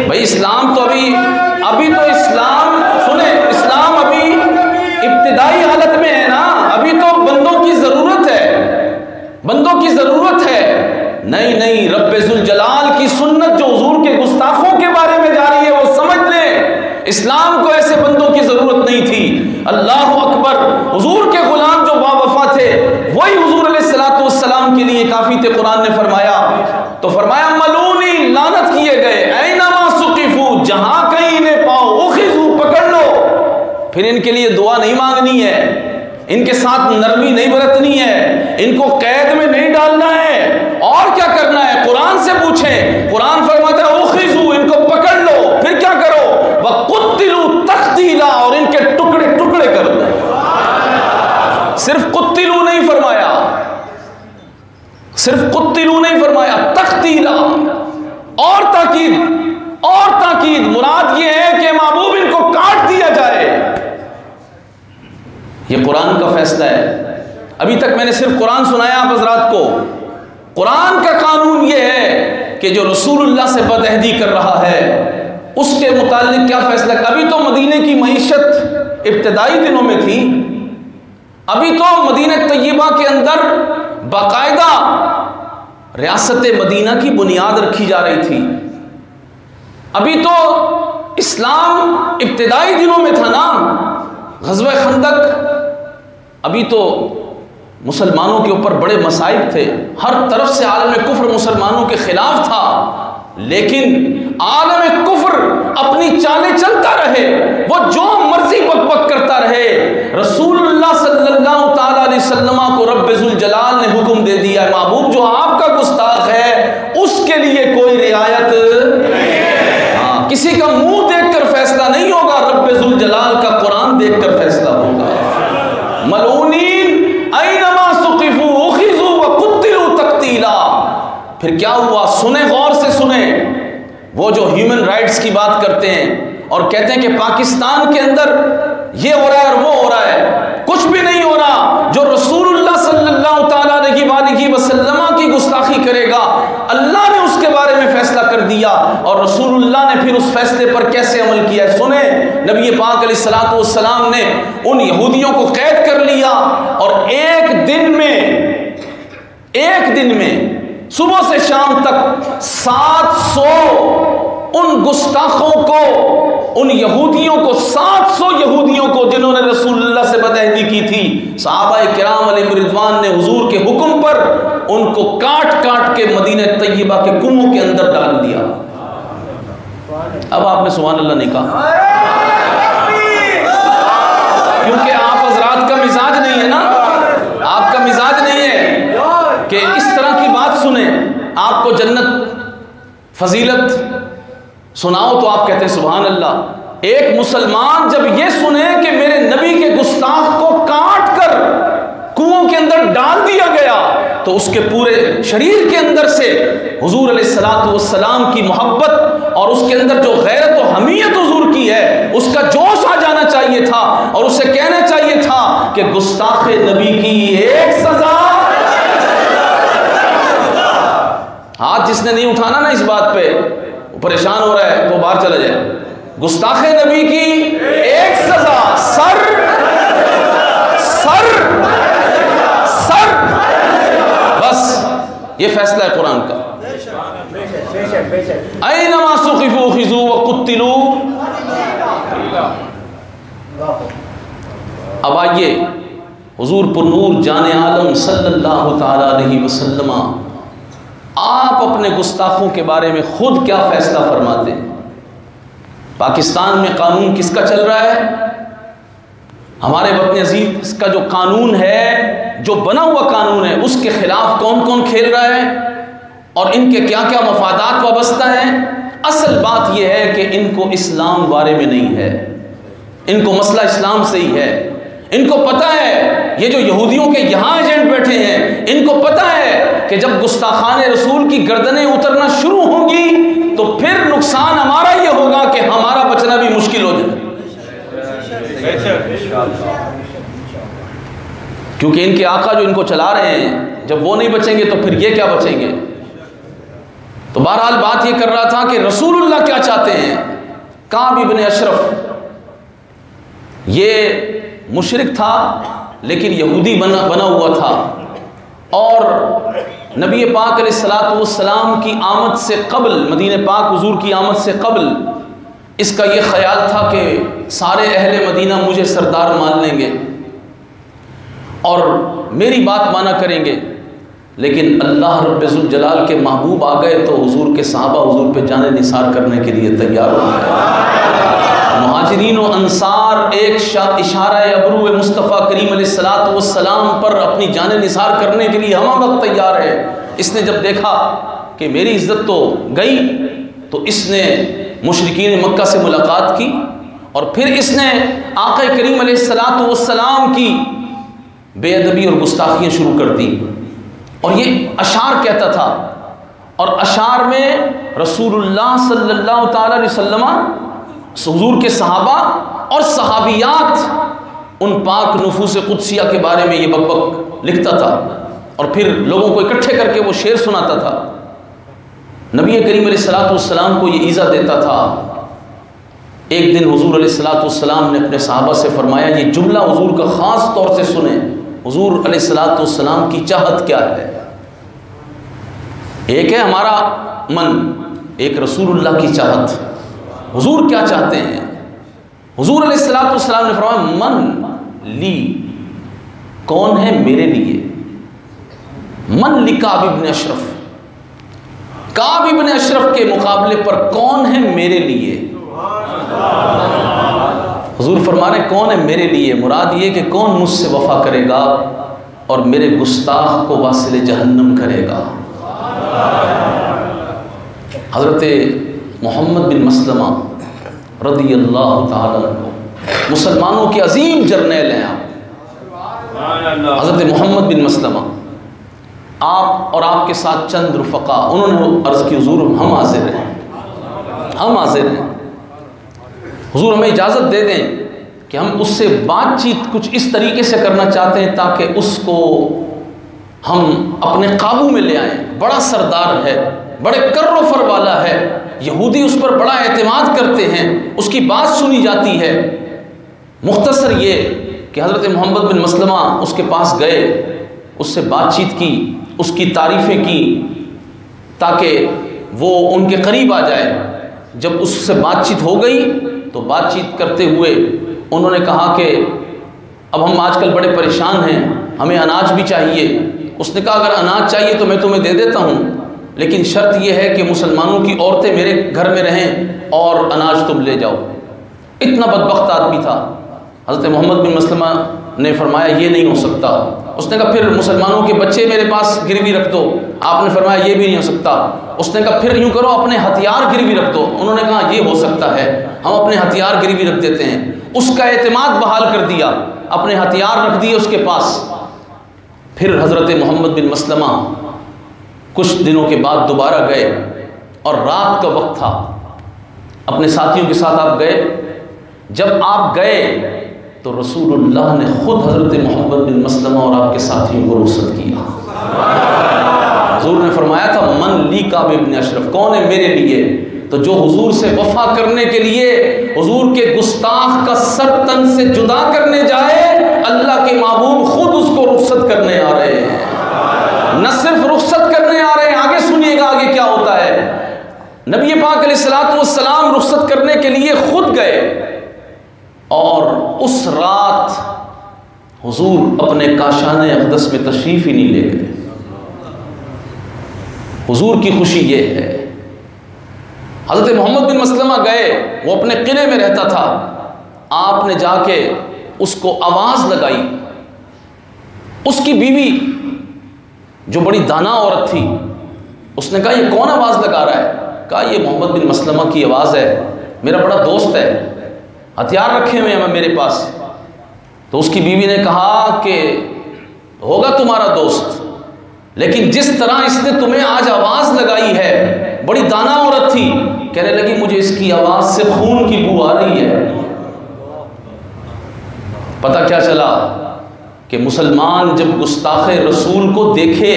भाई इस्लाम तो अभी तो इस्लाम, सुने, इस्लाम अभी इब्तिदाई हालत में है ना। अभी तो बंदों की जरूरत है, बंदों की जरूरत है। नहीं नहीं, रब्बे ज़ुल जलाल की सुन्नत जो हुजूर के गुस्ताखों के बारे में जा रही है वो समझ लें। इस्लाम को ऐसे बंदों की जरूरत नहीं थी। अल्लाह अकबर, हुजूर के गुलाम जो बावफा थे वही हुजूर अलैहिस्सलातु वस्सलाम के लिए काफी थे। कुरान ने फरमाया, तो फरमाया मलूनी, लानत किए गए। ऐनमा सुकिफू, जहां कहीं इन्हें पाओ, उखिजू, पकड़ लो। फिर इनके लिए दुआ नहीं मांगनी है, इनके साथ नरमी नहीं बरतनी है, इनको कैद में नहीं डालना है। और क्या करना है? कुरान से पूछें। कुरान फरमाता है उखिजू, इनको पकड़ लो। फिर क्या करो? वकुत्तिलू तख्तीला, और इनके टुकड़े टुकड़े कर दो। सिर्फ कुत्तिलू नहीं फरमाया, सिर्फ कुत्तिलू नहीं फरमाया, तख्तीला। और ताकीद, और ताकीद, मुराद ये है कि महबूब इनको काट दिया जाए। ये कुरान का फैसला है। अभी तक मैंने सिर्फ कुरान सुनाया आप हजरात को। कुरान का कानून ये है कि जो रसूलुल्लाह से बदअहदी कर रहा है उसके मुतालिक क्या फैसला। अभी तो मदीने की मईशत इब्तिदाई दिनों में थी। अभी तो मदीना तय्यबा के अंदर बाकायदा रियासत मदीना की बुनियाद रखी जा रही थी। अभी तो इस्लाम इब्तिदाई दिनों में था ना, ग़ज़वा खंदक। अभी तो मुसलमानों के ऊपर बड़े मसाइब थे, हर तरफ से आलम कुफ्र मुसलमानों के खिलाफ था। लेकिन आलम कुफ्र अपनी चालें चलता रहे, वो जो मर्जी बकबक करता रहे। रसूलुल्लाह सल्लल्लाहु ताला अलैहि वसल्लम को रब्बे ज़ुल जलाल ने हुक्म दे दिया, महबूब जो आपका गुस्ताख है उसके लिए कोई रियायत नहीं। हाँ, किसी का मुंह देखकर फैसला नहीं होगा, रब्बे ज़ुल जलाल का कुरान देखकर फैसला होगा। मलऊनीन ऐनमा सुकिफू उखिजू वकुत्तिलू तक्तीला। फिर क्या हुआ? सुने, गौर से सुने। वो जो ह्यूमन राइट्स की बात करते हैं और कहते हैं कि पाकिस्तान के अंदर ये हो रहा है और वो हो रहा है, कुछ भी नहीं हो रहा। जो रसूलुल्लाह सल्लल्लाहु ताला अलैहि वसल्लम की गुस्ताखी करेगा, अल्लाह ने उसके बारे में फैसला कर दिया और रसूलुल्लाह ने फिर उस फैसले पर कैसे अमल किया। सुने, नबी पाक अलैहिस्सलातु वस्सलाम ने उन यहूदियों को कैद कर लिया और एक दिन में सुबह से शाम तक 700 उन गुस्ताखों को, उन यहूदियों को, 700 यहूदियों को जिन्होंने रसूलुल्लाह से बदअहदी की थी, सहाबाए किराम अलैहिम रिज़वान ने हुजूर के हुक्म पर उनको काट काट के मदीना तय्यबा के कुओं के अंदर डाल दिया। अब आपने सुभान अल्लाह नहीं कहा, क्योंकि आप हजरात का मिजाज नहीं है ना, आपका मिजाज नहीं है कि इस तरह की बात सुने। आपको जन्नत फजीलत सुनाओ तो आप कहते हैं सुभान अल्लाह। एक मुसलमान जब ये सुने कि मेरे नबी के गुस्ताख को काट कर कुओं के अंदर डाल दिया गया, तो उसके पूरे शरीर के अंदर से हुजूर अलैहिस्सलातु वस्सलाम की मोहब्बत और उसके अंदर जो गैरत और हमीयत हुजूर की है उसका जोश आ जाना चाहिए था और उसे कहना चाहिए था कि गुस्ताखे नबी की एक सजा जिसने नहीं उठाना ना इस बात पे, वो परेशान हो रहा है तो बाहर चला जाए। गुस्ताखे नबी की एक सजा, सर सर सर, बस ये फैसला है कुरान का। ऐनमा सुक़िफ़ू ख़िज़ू व क़ुत्तिलू। अब आइए हुजूर पुरनूर जाने आलम सल्लल्लाहु ताला अलैहि वसल्लम आप अपने गुस्ताखों के बारे में खुद क्या फैसला फरमाते हैं। पाकिस्तान में कानून किसका चल रहा है? हमारे वतन अजीज का जो कानून है, जो बना हुआ कानून है, उसके खिलाफ कौन कौन खेल रहा है और इनके क्या क्या मफादात वाबस्ता हैं। असल बात यह है कि इनको इस्लाम बारे में नहीं है, इनको मसला इस्लाम से ही है। इनको पता है, ये जो यहूदियों के यहाँ एजेंट बैठे हैं, इनको पता है कि जब गुस्ताखान रसूल की गर्दनें उतरना शुरू होंगी तो फिर नुकसान हमारा ये होगा कि हमारा बचना भी मुश्किल हो जाए, क्योंकि इनके आका जो इनको चला रहे हैं, जब वो नहीं बचेंगे तो फिर ये क्या बचेंगे। तो बहरहाल बात ये कर रहा था कि रसूलुल्लाह क्या चाहते हैं। काब इब्न अशरफ ये मुशरिक था लेकिन यहूदी बना हुआ था, और नबी पाक अलैहिस्सलातु वस्सलाम की आमद से कबल, मदीने पाक हुजूर की आमद से कबल इसका ये ख्याल था कि सारे अहले मदीना मुझे सरदार मान लेंगे और मेरी बात माना करेंगे। लेकिन अल्लाह रब्बुल जलाल के महबूब आ गए तो हुजूर के सहाबा हुजूर पे जाने निसार करने के लिए तैयार हो गए। मुहाजिरीन और अंसार एक इशारा अबरू मुस्तफ़ा करीम अलैहिस्सलातु वस्सलाम पर अपनी जाने निसार करने के लिए हम वक्त तैयार है। इसने जब देखा कि मेरी इज्जत तो गई तो इसने मुशरिकीन मक्का से मुलाकात की और फिर इसने आका करीम अलैहिस्सलातु वस्सलाम की बेअदबी और गुस्ताखियाँ शुरू कर दी और ये अशार कहता था। और अशार में रसूलुल्लाह सल्लल्लाहु ताला अलैहि वसल्लम, हुजूर के सहाबा और सहाबियात, उन पाक नफूस कुदसिया के बारे में ये बकबक लिखता था और फिर लोगों को इकट्ठे करके वो शेर सुनाता था। नबी करीम अलैहिस्सलातु वस्सलाम को ये ईज़ा देता था। एक दिन हुजूर अलैहिस्सलातु वस्सलाम ने अपने सहाबा से फरमाया, ये जुमला हुजूर का ख़ास तौर से सुने, हुजूर अलैहिस्सलातु वस्सलाम की चाहत क्या है। एक है हमारा मन, एक रसूलुल्लाह की चाहत। हुजूर क्या चाहते हैं? हुजूर अलैहिस्सलातु वस्सलाम ने फरमाया, मन ली, कौन है मेरे लिए। मन ली काब इब्न अशरफ, काब इब्न अशरफ के मुकाबले पर कौन है मेरे लिए। हुजूर फरमा रहे कौन है मेरे लिए, मुराद ये कि कौन मुझसे वफा करेगा और मेरे गुस्ताख को वासिले जहन्नम करेगा। हज़रत मोहम्मद बिन मसलमा रज़ियल्लाहु ताला अन्हु मुसलमानों के अजीम जर्नैल हैं आप। हज़रत मोहम्मद बिन मसलमा, आप और आपके साथ चंद रुफ़क़ा, उन्होंने अर्ज़ की हुजूर हम हाज़िर हैं, हम हाज़िर हैं, हुजूर हमें इजाज़त दे दें कि हम उससे बातचीत कुछ इस तरीके से करना चाहते हैं ताकि उसको हम अपने काबू में ले आएँ। बड़ा सरदार है, बड़े कर्रो फर वाला है, यहूदी उस पर बड़ा एतमाद करते हैं, उसकी बात सुनी जाती है। मुख्तसर ये कि हज़रत मोहम्मद बिन मसलमा उसके पास गए, उससे बातचीत की, उसकी तारीफ़ें की ताकि वो उनके करीब आ जाए। जब उससे बातचीत हो गई तो बातचीत करते हुए उन्होंने कहा कि अब हम आजकल बड़े परेशान हैं, हमें अनाज भी चाहिए। उसने कहा अगर अनाज चाहिए तो मैं तुम्हें दे देता हूँ, लेकिन शर्त यह है कि मुसलमानों की औरतें मेरे घर में रहें और अनाज तुम ले जाओ। इतना बदबख्त आदमी था। हज़रत मोहम्मद बिन मसलमा ने फरमाया ये नहीं हो सकता। उसने कहा फिर मुसलमानों के बच्चे मेरे पास गिरवी रख दो। आपने फरमाया ये भी नहीं हो सकता। उसने कहा फिर यूँ करो अपने हथियार गिरवी रख दो। उन्होंने कहा ये हो सकता है, हम अपने हथियार गिरवी रख देते हैं। उसका एतमाद बहाल कर दिया, अपने हथियार रख दिए उसके पास। फिर हज़रत मोहम्मद बिन मसलमा कुछ दिनों के बाद दोबारा गए और रात का वक्त था, अपने साथियों के साथ आप गए। जब आप गए तो रसूलुल्लाह ने खुद हज़रत मोहम्मद बिन मसलमा और आपके साथियों को रुखसत किया। हुज़ूर ने फरमाया था मन मन ली काब इब्न अशरफ, कौन है मेरे लिए? तो जो हुजूर से वफा करने के लिए हुजूर के गुस्ताख का सर तन से जुदा करने जाए, अल्लाह के महबूब खुद उसको रुखसत करने आ रहे हैं। न सिर्फ रुखसत करने आ रहे हैं, आगे सुनिएगा आगे क्या होता है। नबी पाक अलैहिस्सलातु वस्सलाम रुखसत करने के लिए खुद गए और उस रात हुजूर अपने काशाने अक़दस में तशरीफ़ ही नहीं ले गए। हुजूर की खुशी ये है। हज़रत मोहम्मद बिन मसलमा गए, वो अपने किले में रहता था, आपने जाके उसको आवाज़ लगाई। उसकी बीवी जो बड़ी दाना औरत थी, उसने कहा ये कौन आवाज़ लगा रहा है? कहा ये मोहम्मद बिन मसलमा की आवाज़ है, मेरा बड़ा दोस्त है, हथियार रखे हुए हैं मेरे पास। तो उसकी बीवी ने कहा कि होगा तुम्हारा दोस्त, लेकिन जिस तरह इसने तुम्हें आज आवाज़ लगाई है, बड़ी दाना औरत थी, कहने लगी मुझे इसकी आवाज़ से खून की बू आ रही है। पता क्या चला कि मुसलमान जब गुस्ताखे रसूल को देखे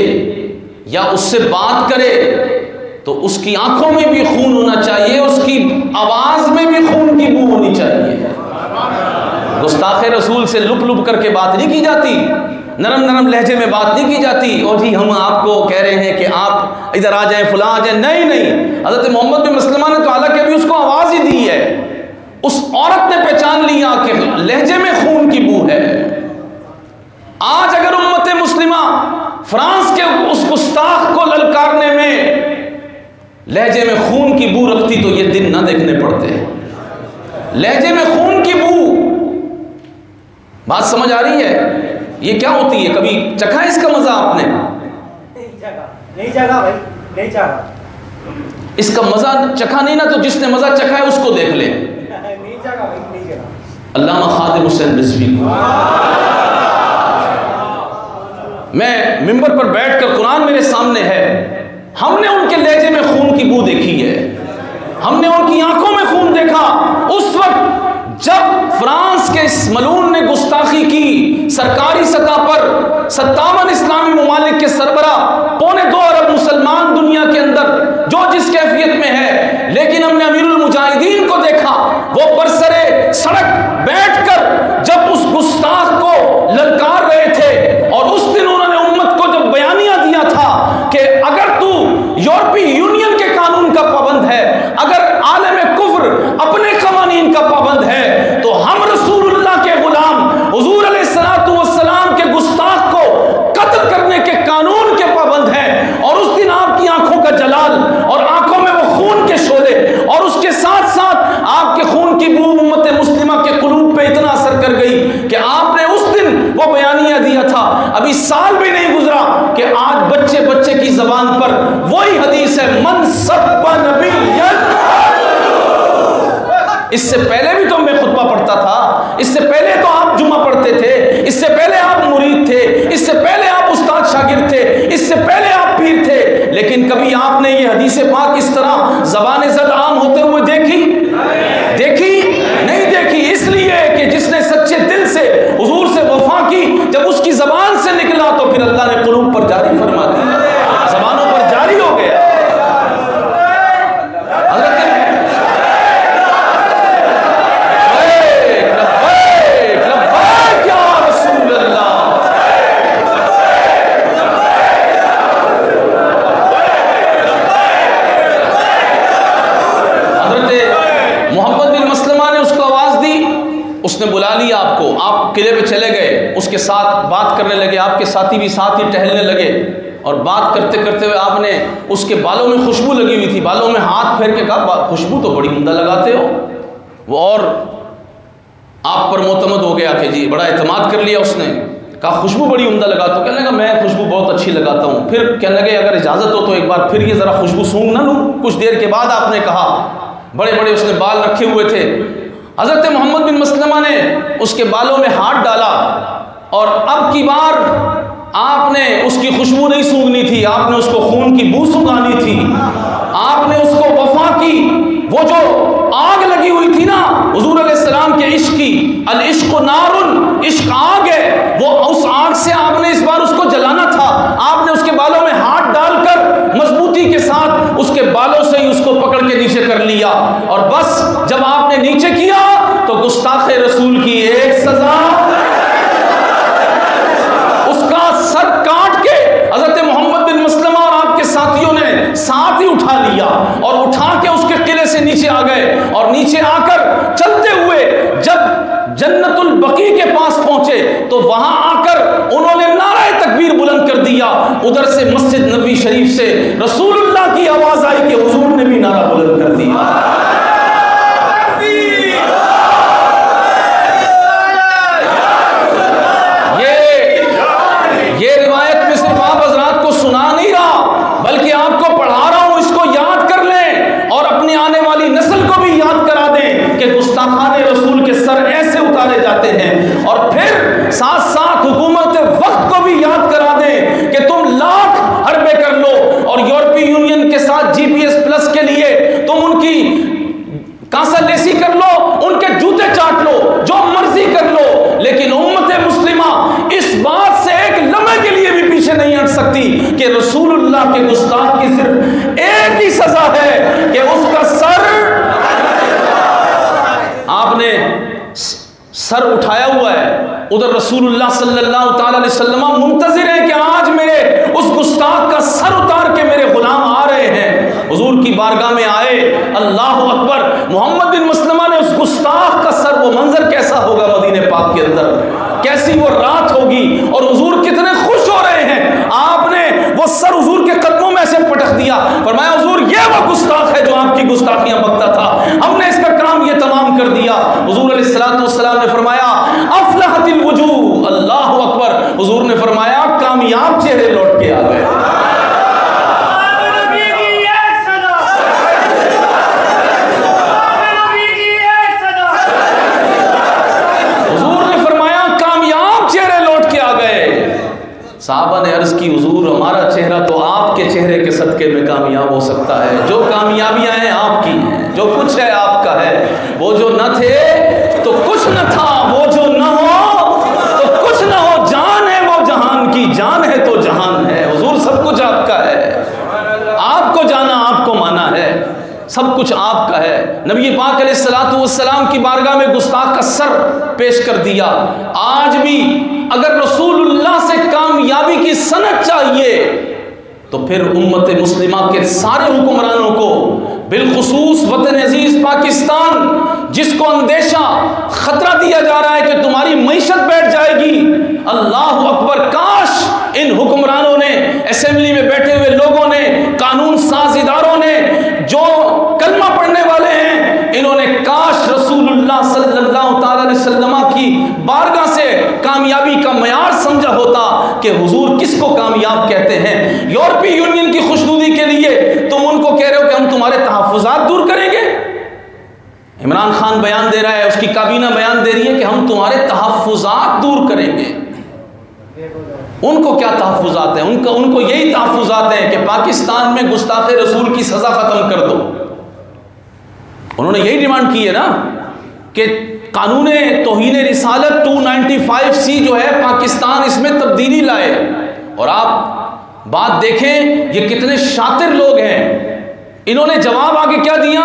या उससे बात करे तो उसकी आंखों में भी खून होना चाहिए, उसकी आवाज़ में भी खून की बू होनी चाहिए। गुस्ताखे रसूल से लुप लुप करके बात नहीं की जाती, नरम नरम लहजे में बात नहीं की जाती, और जी हम आपको कह रहे हैं कि आप इधर आ जाएं, फलां आ जाएं। नहीं नहीं, हज़रत मोहम्मद बिन मसलमा ने तो हालांकि अभी उसको आवाज़ ही दी है, उस औरत ने पहचान लिया कि लहजे में खून की बू है। आज अगर उम्मत मुस्लिमा फ्रांस के उस गुस्ताख को ललकारने में लहजे में खून की बू रखती तो ये दिन ना देखने पड़ते। लहजे में खून की बू, बात समझ आ रही है? ये क्या होती है? कभी चखा है इसका मजा आपने? नहीं चखा भाई, नहीं चखा। इसका मजा चखा नहीं ना, तो जिसने मजा चखा है उसको देख ले। नहीं चखा भाई, नहीं चखा। अल्लामा खादिम हुसैन रिजवी, मैं मिंबर पर बैठकर, कुरान मेरे सामने है, हमने उनके लहजे में खून की बू देखी है, हमने उनकी आंखों में खून देखा। उस वक्त जब फ्रांस के इस मलून ने गुस्ताखी की, सरकारी सतह पर 57 इस्लामी ममालिक के सरबरा, 2.25 अरब मुसलमान दुनिया के अंदर जो जिस कैफियत में है, लेकिन हमने अमीरुल मुजाहिदीन को देखा, वो बरसरे सड़क बैठकर जब उस गुस्ताख को ललकार रहे थे। और उस दिन उन्होंने उम्मत को जब बयानिया दिया था कि अगर तू यूरोपीय यूनियन के कानून का पाबंद है, अगर आलम कुफ्र अपने कवानीन का पाबंद है, तो हम रसूलुल्लाह के गुलाम हुजूर अलैहिस्सलातु वस्सलाम के गुस्ताख को कत्ल करने के कानून के पाबंद हैं। और उस दिन आपकी आंखों का जलाल और आंखों में वो खून के शोले, और उसके साथ साथ आपके खून की बू उम्मत मुस्लिमा के कुलूब पे इतना असर कर गई कि आपने उस दिन वो बयानिया दिया था। अभी साल भी नहीं गुजरा कि आज बच्चे बच्चे की जबान पर वही हदीस है, मन सब्बा नबिय्यन। इससे पहले भी तो मैं खुतबा पढ़ता था, इससे पहले तो आप जुमा पढ़ते थे, इससे पहले आप मुरीद थे, इससे पहले आप उस्ताद शागिर्द थे, इससे पहले आप पीर थे, लेकिन कभी आपने ये हदीस पाक इस तरह ज़बान ज़द आम होते हुए देखी? नहीं देखी। इसलिए कि जिसने सच्चे दिल से हुजूर से वफा की, जब उसकी ज़बान से निकला तो फिर अल्लाह ने कुलूब पर जारी फरमा दिया, ज़बानों पर जारी हो गया। उसने बुला लिया आपको, आप किले पे चले गए, उसके साथ बात करने लगे, आपके साथी भी साथ ही टहलने लगे, और बात करते करते हुए आपने उसके बालों में खुशबू लगी हुई थी, बालों में हाथ फेर के कहा खुशबू तो बड़ी उम्दा लगाते हो। वो और आप पर मोतमद हो गया कि जी, बड़ा एतमाद कर लिया उसने, कहा खुशबू बड़ी उम्दा लगाते हो। कहने लगा मैं खुशबू बहुत अच्छी लगाता हूँ। फिर कहने लगे अगर इजाज़त हो तो एक बार फिर ये ज़रा खुशबू सूंघ ना लूँ। कुछ देर के बाद आपने कहा, बड़े बड़े उसने बाल रखे हुए थे, हज़रत मोहम्मद बिन मसलमा ने उसके बालों में हाथ डाला, और अब की बार आपने उसकी खुशबू नहीं सूंघनी थी, आपने उसको खून की बू सूंघानी थी। आपने उसको वफा की, वो जो आग लगी हुई थी ना हुजूर अलैहिस्सलाम के इश्क की, अल इश्क नारुन, इश्क आग है, वो उस आग से आपने इस बार उसको जलाना था। आपने उसके बालों में हाथ डालकर मजबूती के साथ उधर से मस्जिद नबी शरीफ से रसूलुल्लाह की आवाज आई कि हुजूर ने भी नारा बुलंद कर दिया। ये रिवायत में सिर्फ आप हजरात को सुना नहीं रहा, बल्कि आपको पढ़ा रहा हूं, इसको याद कर लें और अपनी आने वाली नस्ल को भी याद करा दें कि गुस्ताखाने रसूल के सर ऐसे उतारे जाते हैं। और फिर साथ साथ हुकूमत वक्त को भी याद करा दें कि तुम लाख हरबे कर लो और यूरोपीय यूनियन के साथ GPS प्लस के लिए तुम उनकी कांसालेसी कर लो, उनके जूते चाट लो, जो मर्जी कर लो, लेकिन उम्मत मुस्लिमा इस बात से एक लम्हे के लिए भी पीछे नहीं हट सकती कि रसूलुल्लाह के गुस्ताख की सिर्फ एक ही सजा है कि उसका सर, आपने सर उठाया हुआ है, उधर रसूलुल्लाह सल्लल्लाहु अलैहि वसल्लम मुंतजिर है कि आज मेरे उस गुस्ताख का सर उतार के मेरे गुलाम आ रहे हैं। हुजूर की बारगाह में आए, अल्लाह अकबर, मोहम्मद बिन मसलमा ने उस गुस्ताख का सर, वो मंजर कैसा होगा मदीने पाक के अंदर, कैसी वो रात होगी और हुजूर कितने खुश हो रहे हैं। आपने वो सर हुजूर के कदमों में से पटक दिया, फरमाया हुजूर ये वो गुस्ताख है जो आपकी गुस्ताखियां बकता था, हमने इसका काम ये तमाम कर दिया। हुजूर अलैहिस्सलातु वस्सलाम ने फरमाया अफलहतिल वजूह, अल्लाह अकबर, हुजूर ने फरमाया कामयाब चेहरे लौट के आ गए। साहबा ने अर्ज की हुजूर हमारा चेहरा तो आपके चेहरे के सदके में कामयाब हो सकता है, जो कामयाबियां हैं आपकी हैं, जो कुछ है आपका है, वो जो न थे तो कुछ न था, वो जो न हो तो कुछ न हो, जान है वो जहान की, जान है तो जहान है। हुजूर सब कुछ आपका है, आपको जाना आपको माना है, सब कुछ आपका है। नबी पाक अलैहिस्सलातु वस्सलाम की बारगाह में गुस्ताख का सर पेश कर दिया। आज भी अगर रसूलुल्लाह से कामयाबी की सनद चाहिए तो फिर उम्मत मुस्लिमा के सारे हुक्मरानों को, बिलखुसूस वतन अजीज पाकिस्तान जिसको अंदेशा खतरा दिया जा रहा है कि तुम्हारी मईशत बैठ जाएगी, अल्लाह अकबर, काश इन हुक्मरानों ने, असेंबली में बैठे हुए लोगों ने, कानून साज इदारों ने, जो कलमा पढ़ने वाले हैं, इन्होंने काश रसूलुल्लाह सल्लल्लाहु अलैहि वसल्लम की बारगाह से कामयाबी का मयार समझा होता कि हुजूर किसको कामयाब कहते हैं। यूरोपीय यूनियन की खुशनुदी के लिए तुम उनको कह रहे हो कि हम तुम्हारे तहफ़्फ़ुज़ात दूर करेंगे। इमरान खान बयान दे रहा है, उसकी काबीना बयान दे रही है कि हम तुम्हारे तहफ़्फ़ुज़ात दूर करेंगे। उनको क्या तहफ़्फ़ुज़ात हैं? उनको यही तहफ़्फ़ुज़ात हैं कि पाकिस्तान में गुस्ताखे रसूल की सज़ा ख़त्म कर दो। उन्होंने यही डिमांड की है ना कि कानून तौहीन रिसालत 295C जो है पाकिस्तान इसमें तब्दीली लाए। और आप बात देखें ये कितने शातिर लोग हैं। इन्होंने जवाब आगे क्या दिया?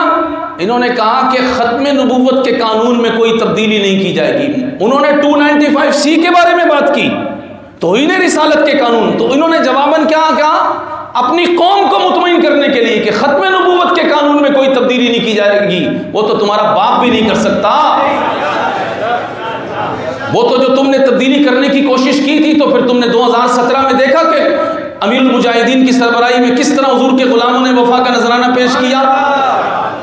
इन्होंने कहा कि ख़त्म नबूवत के कानून में कोई तब्दीली नहीं की जाएगी। उन्होंने 295C के बारे में बात की, तौहीन रिसालत के कानून। तो इन्होंने जवाबन क्या कहा? अपनी कौम को मुतमईन करने के लिए कि ख़त्म नबूवत के कानून में कोई तब्दीली नहीं की जाएगी, वो तो तुम्हारा बाप भी नहीं कर सकता। वो तो जो तुमने तब्दीली करने की कोशिश की थी, तो फिर तुमने 2017 में देखा कि अमीरुल मुजाहिदीन की सरबराही में किस तरह हुजूर के गुलामों ने वफा का नजराना पेश किया।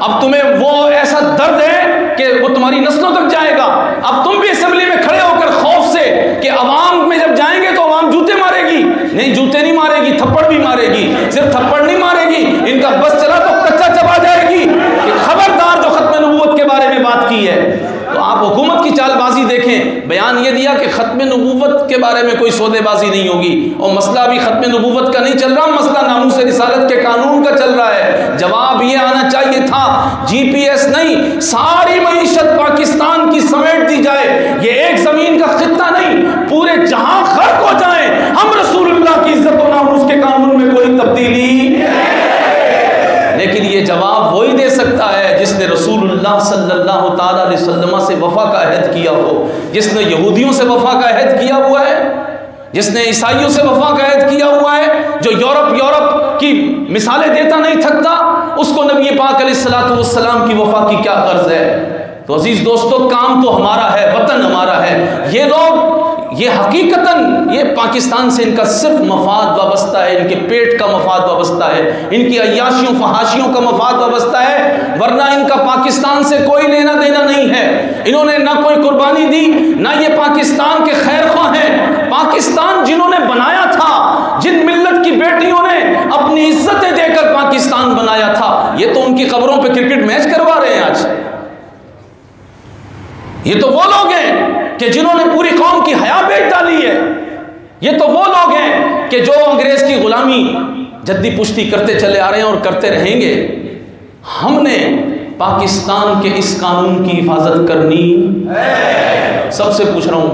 अब तुम्हें वो ऐसा दर्द है कि वो तुम्हारी नस्लों तक जाएगा। अब तुम भी असेंबली में खड़े होकर खौफ से कि अवाम में जब जाएंगे तो अवाम जूते मारेगी, नहीं जूते नहीं मारेगी, थप्पड़ भी मारेगी। सिर्फ थप्पड़ नहीं मारेगी, इनका बस चला तो कच्चा चबा जाएगी कि खबरदार जो खत्म नबूवत के बारे में बात की है। तो आप हुकूमत की चालबाजी देखें, बयान ये दिया कि खत्म नबूवत के बारे में कोई सौदेबाजी नहीं होगी। और मसला अभी खत्म नबूवत का नहीं चल रहा, मसला नामूस रिसालत के कानून का चल रहा है। जवाब ये आना चाहिए था GPS नहीं, सारी मईशत पाकिस्तान की समेट दी जाए। ये एक जमीन का खित्ता नहीं, पूरे जहां खर्क हो जाए, हम रसूलुल्लाह की इज्जत और नामूस के कानून में कोई तब्दीली। लेकिन ये जवाब वही दे सकता है जिसने रसूलुल्लाह सल्लल्लाहु अलैहि वसल्लम से वफा का अहद किया हो, जिसने यहूदियों से वफा का अहद किया हुआ है, जिसने ईसाइयों से वफा का अहद किया हुआ है, जो यूरोप की मिसालें देता नहीं थकता, उसको नबी पाक अलैहिस्सलातु वस्सलाम की वफा की क्या कर्ज है। तो अजीज दोस्तों, काम तो हमारा है, वतन हमारा है। ये लोग ये हकीकतन ये पाकिस्तान से इनका सिर्फ मफाद वाबस्ता है, इनके पेट का मफाद वाबस्ता है, इनकी अय्याशियों फहाशियों का मफाद वाबस्ता है, वरना इनका पाकिस्तान से कोई लेना देना नहीं है। इन्होंने ना कोई कुर्बानी दी, ना ये पाकिस्तान के खैर ख्वाह हैं। पाकिस्तान जिन्होंने बनाया था, जिन मिल्लत की बेटियों ने अपनी इज्जतें देकर पाकिस्तान बनाया था, ये तो उनकी कब्रों पे क्रिकेट मैच करवा रहे हैं आज। ये तो वो लोग हैं कि जिन्होंने पूरी कौम की हया बेच डाली है। ये तो वो लोग हैं कि जो अंग्रेज की गुलामी जद्दी पुश्ती करते चले आ रहे हैं और करते रहेंगे। हमने पाकिस्तान के इस कानून की हिफाजत करनी है। सबसे पूछ रहा हूं,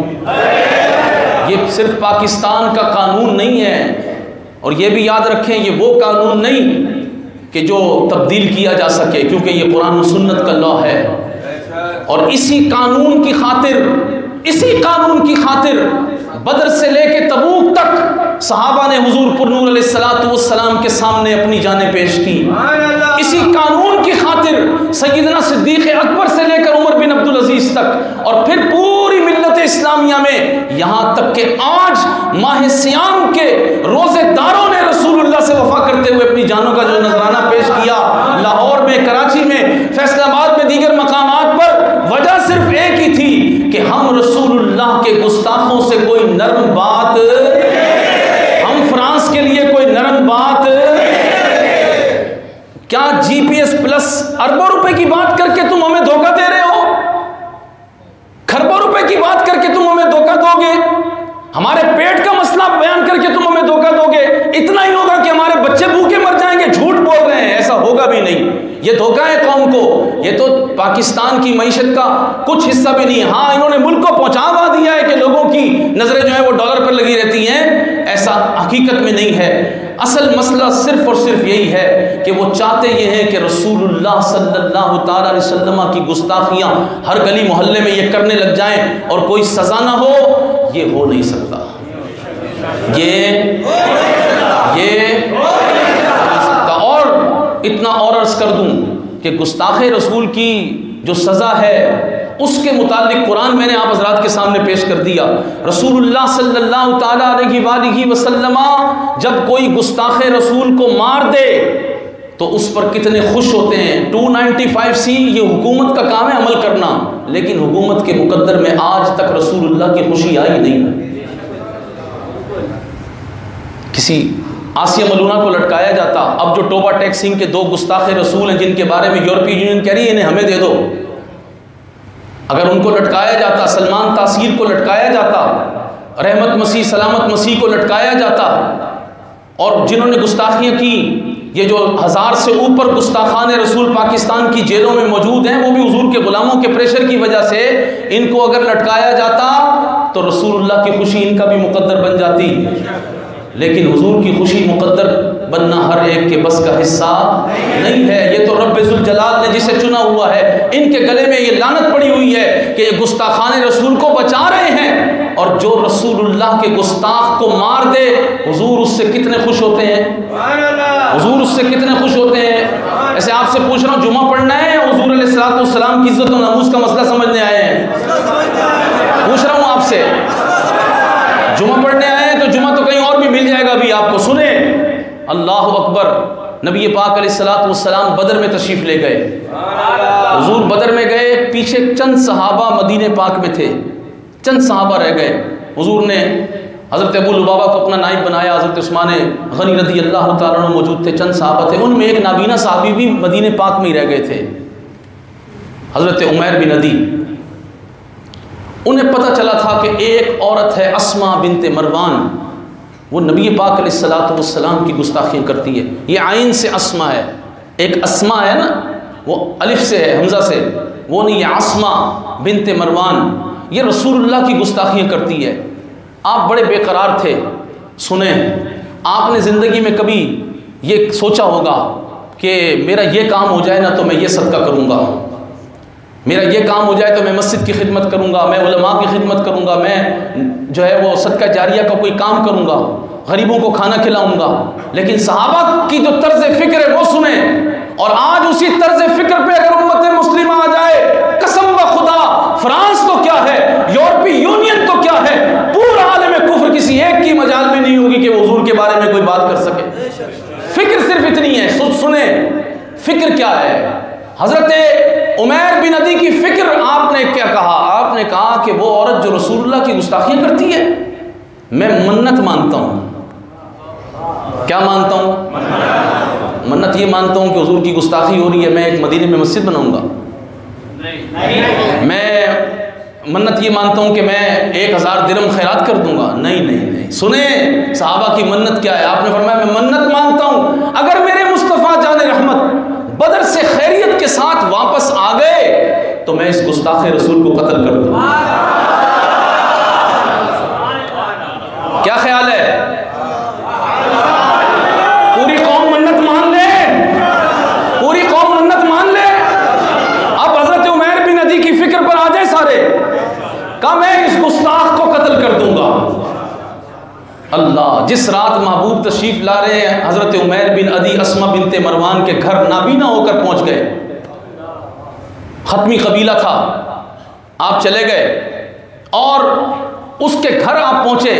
ये सिर्फ पाकिस्तान का कानून नहीं है, और ये भी याद रखें ये वो कानून नहीं कि जो तब्दील किया जा सके, क्योंकि ये कुरान और सुन्नत का लॉ है। और इसी कानून की खातिर बदर से लेके तबूक तक सहाबा ने हुजूर पुरनूर अलैहिस्सलातु वस्सलाम के सामने अपनी जानें पेश की। इसी कानून की खातिर सय्यदना सिद्दीक़ अकबर से लेकर उमर बिन अब्दुल अजीज तक, और फिर पूरी मिल्लत इस्लामिया में, यहाँ तक कि आज माह सियाम के रोजेदारों ने रसूलुल्लाह से वफा करते हुए अपनी जानों का जो नजराना पेश किया, लाहौर में, कराची में, फैसलाबाद में, दीगर मकामात पर, वजह सिर्फ एक ही थी कि हम रसूलुल्लाह के गुस्ताखों से कोई नरम बात, हम फ्रांस के लिए कोई नरम बात, क्या जीपीएस प्लस अरबों रुपए की बात करके तुम हमें धोखा दे रहे हो? खरबों रुपए की बात करके तुम हमें धोखा दोगे? हमारे पेट का मसला बयान करके तुम हमें धोखा दोगे? इतना ही होगा कि हमारे बच्चे भूखे मर जाएंगे? झूठ बोल रहे हैं, ऐसा होगा भी नहीं। ये धोखा है कौम को। ये तो पाकिस्तान की मईशत का कुछ हिस्सा भी नहीं है। हाँ, इन्होंने मुल्क को पहुंचा दिया है कि लोगों की नजरें जो है वो डॉलर पर लगी रहती हैं, ऐसा हकीकत में नहीं है। असल मसला सिर्फ और सिर्फ यही है कि वो चाहते ये हैं कि रसूलुल्लाह सल्लल्लाहु ताला अलैहि वसल्लम की गुस्ताखियां हर गली मोहल्ले में ये करने लग जाएं और कोई सजा ना हो। ये हो नहीं सकता, ये हो नहीं सकता। और इतना और अर्ज कर दूं कि गुस्ताखे रसूल की जो सजा है उसके मुतालिक कुरान मैंने आप हज़रात के सामने पेश कर दिया। रसूलुल्लाह सल्लल्लाहु ताला अलैहि वसल्लम जब कोई गुस्ताखे रसूल को मार दे तो उस पर कितने खुश होते हैं। 295C ये हुकूमत का काम है अमल करना, लेकिन हुकूमत के मुकद्दर में आज तक रसूलुल्लाह की खुशी आई नहीं। किसी आसिया मलूना को लटकाया जाता। अब जो टोबा टेक सिंह के 2 गुस्ताखे रसूल हैं जिनके बारे में यूरोपीय यूनियन कह रही है इन्हें हमें दे दो, अगर उनको लटकाया जाता, सलमान तासीर को लटकाया जाता, रहमत मसीह सलामत मसीह को लटकाया जाता, और जिन्होंने गुस्ताखियाँ की, ये जो 1000 से ऊपर गुस्ताखान रसूल पाकिस्तान की जेलों में मौजूद हैं, वो भी हुजूर के गुलामों के प्रेशर की वजह से, इनको अगर लटकाया जाता तो रसूलुल्लाह की खुशी इनका भी मुकद्दर बन जाती। लेकिन हुजूर की खुशी मुकद्दर बनना हर एक के बस का हिस्सा नहीं है। ये तो रब्बे जुल जलाल ने जिसे चुना हुआ है। इनके गले में ये लानत पड़ी हुई है कि ये गुस्ताखान रसूल को बचा रहे हैं, और जो रसूलुल्लाह के गुस्ताख को मार दे हुजूर उससे कितने खुश होते हैं, हुजूर उससे कितने खुश होते हैं। ऐसे आपसे पूछ रहा हूँ, जुमा पढ़ना है या हुजूर अलैहिस्सलातु वस्सलाम की इज्जत और नमूज का मसला समझने आए हैं? पूछ रहा हूँ आपसे, जुमा पढ़ने आए हैं तो जुमा तो कहीं और भी मिल जाएगा अभी आपको। सुने, अल्लाह अकबर। नबी पाक अलैहिस्सलातु वस्सलाम बदर में तशरीफ ले गए। हुजूर बदर में गए, पीछे चंद सहाबा मदीने पाक में थे, चंद सहाबा रह गए। हुजूर ने हज़रत अबू लुबाबा को अपना नाइब बनाया, हज़रत उस्मान गनी रज़ी अल्लाह ताला अन्हु मौजूद थे, चंद सहाबा थे। उनमें एक नाबीना साहबी भी मदीने पाक में ही रह गए थे, हज़रत उमैर बिन अदी। उन्हें पता चला था कि एक औरत है अस्मा बिनते मरवान, वो नबी पाक अलैहिस्सलातु वस्सलाम की गुस्ताखियाँ करती है। ये आइन से अस्मा है, एक अस्मा है ना, वो अलिफ से है, हमज़ा से, वो नहीं, ये अस्मा बिनते मरवान, ये रसूलुल्लाह की गुस्ताखियाँ करती है। आप बड़े बेकरार थे। सुने, आपने ज़िंदगी में कभी ये सोचा होगा कि मेरा ये काम हो जाए ना तो मैं ये सदका करूँगा, मेरा ये काम हो जाए तो मैं मस्जिद की खिदमत करूँगा, मैं उलमा की खिदमत करूँगा, मैं जो है वो सदका जारिया का कोई काम करूँगा, गरीबों को खाना खिलाऊँगा। लेकिन सहाबा की जो तर्ज फ़िक्र है वो सुने, और आज उसी तर्ज फ़िक्र पे अगर उम्मत मुस्लिमा आ जाए, कसम ब खुदा, फ्रांस तो क्या है, यूरोपीय यूनियन तो क्या है, पूरा फिक्र सिर्फ इतनी है। सुने फिक्र क्या है। हजरत उमैर बिन अदी की फिक्र, आपने क्या कहा? आपने कहा कि वो औरत जो रसूलुल्लाह की गुस्ताखियां करती है, मैं मन्नत मानता हूं। क्या मानता हूं? मन्नत ये मानता हूं कि हुजूर की गुस्ताखी हो रही है, मैं एक मदीने में मस्जिद बनाऊंगा। मैं मन्नत ये मानता हूं कि मैं 1000 दिरहम खैरात कर दूंगा। नहीं नहीं नहीं, सुने सहाबा की मन्नत क्या है। आपने फरमाया मैं मन्नत मानता हूं अगर मेरे मुस्तफ़ा जाने रहमत बदर से खैरियत के साथ वापस आ गए तो मैं इस गुस्ताखे रसूल को कत्ल कर दूंगा। क्या ख्याल है? पूरी कौम मन्नत मान ले, पूरी कौम मन्नत मान ले। अब हजरत उमैर बिन अदी की फिक्र पर आ जाए सारे, कहा मैं इस गुस्ताख को कत्ल कर दूंगा। अल्लाह, जिस रात महबूब तशरीफ ला रहे हैं, हजरत उमैर बिन अदी अस्मा बिनते मरवान के घर नाबीना होकर पहुंच गए। खत्मी कबीला था, आप चले गए और उसके घर आप पहुंचे।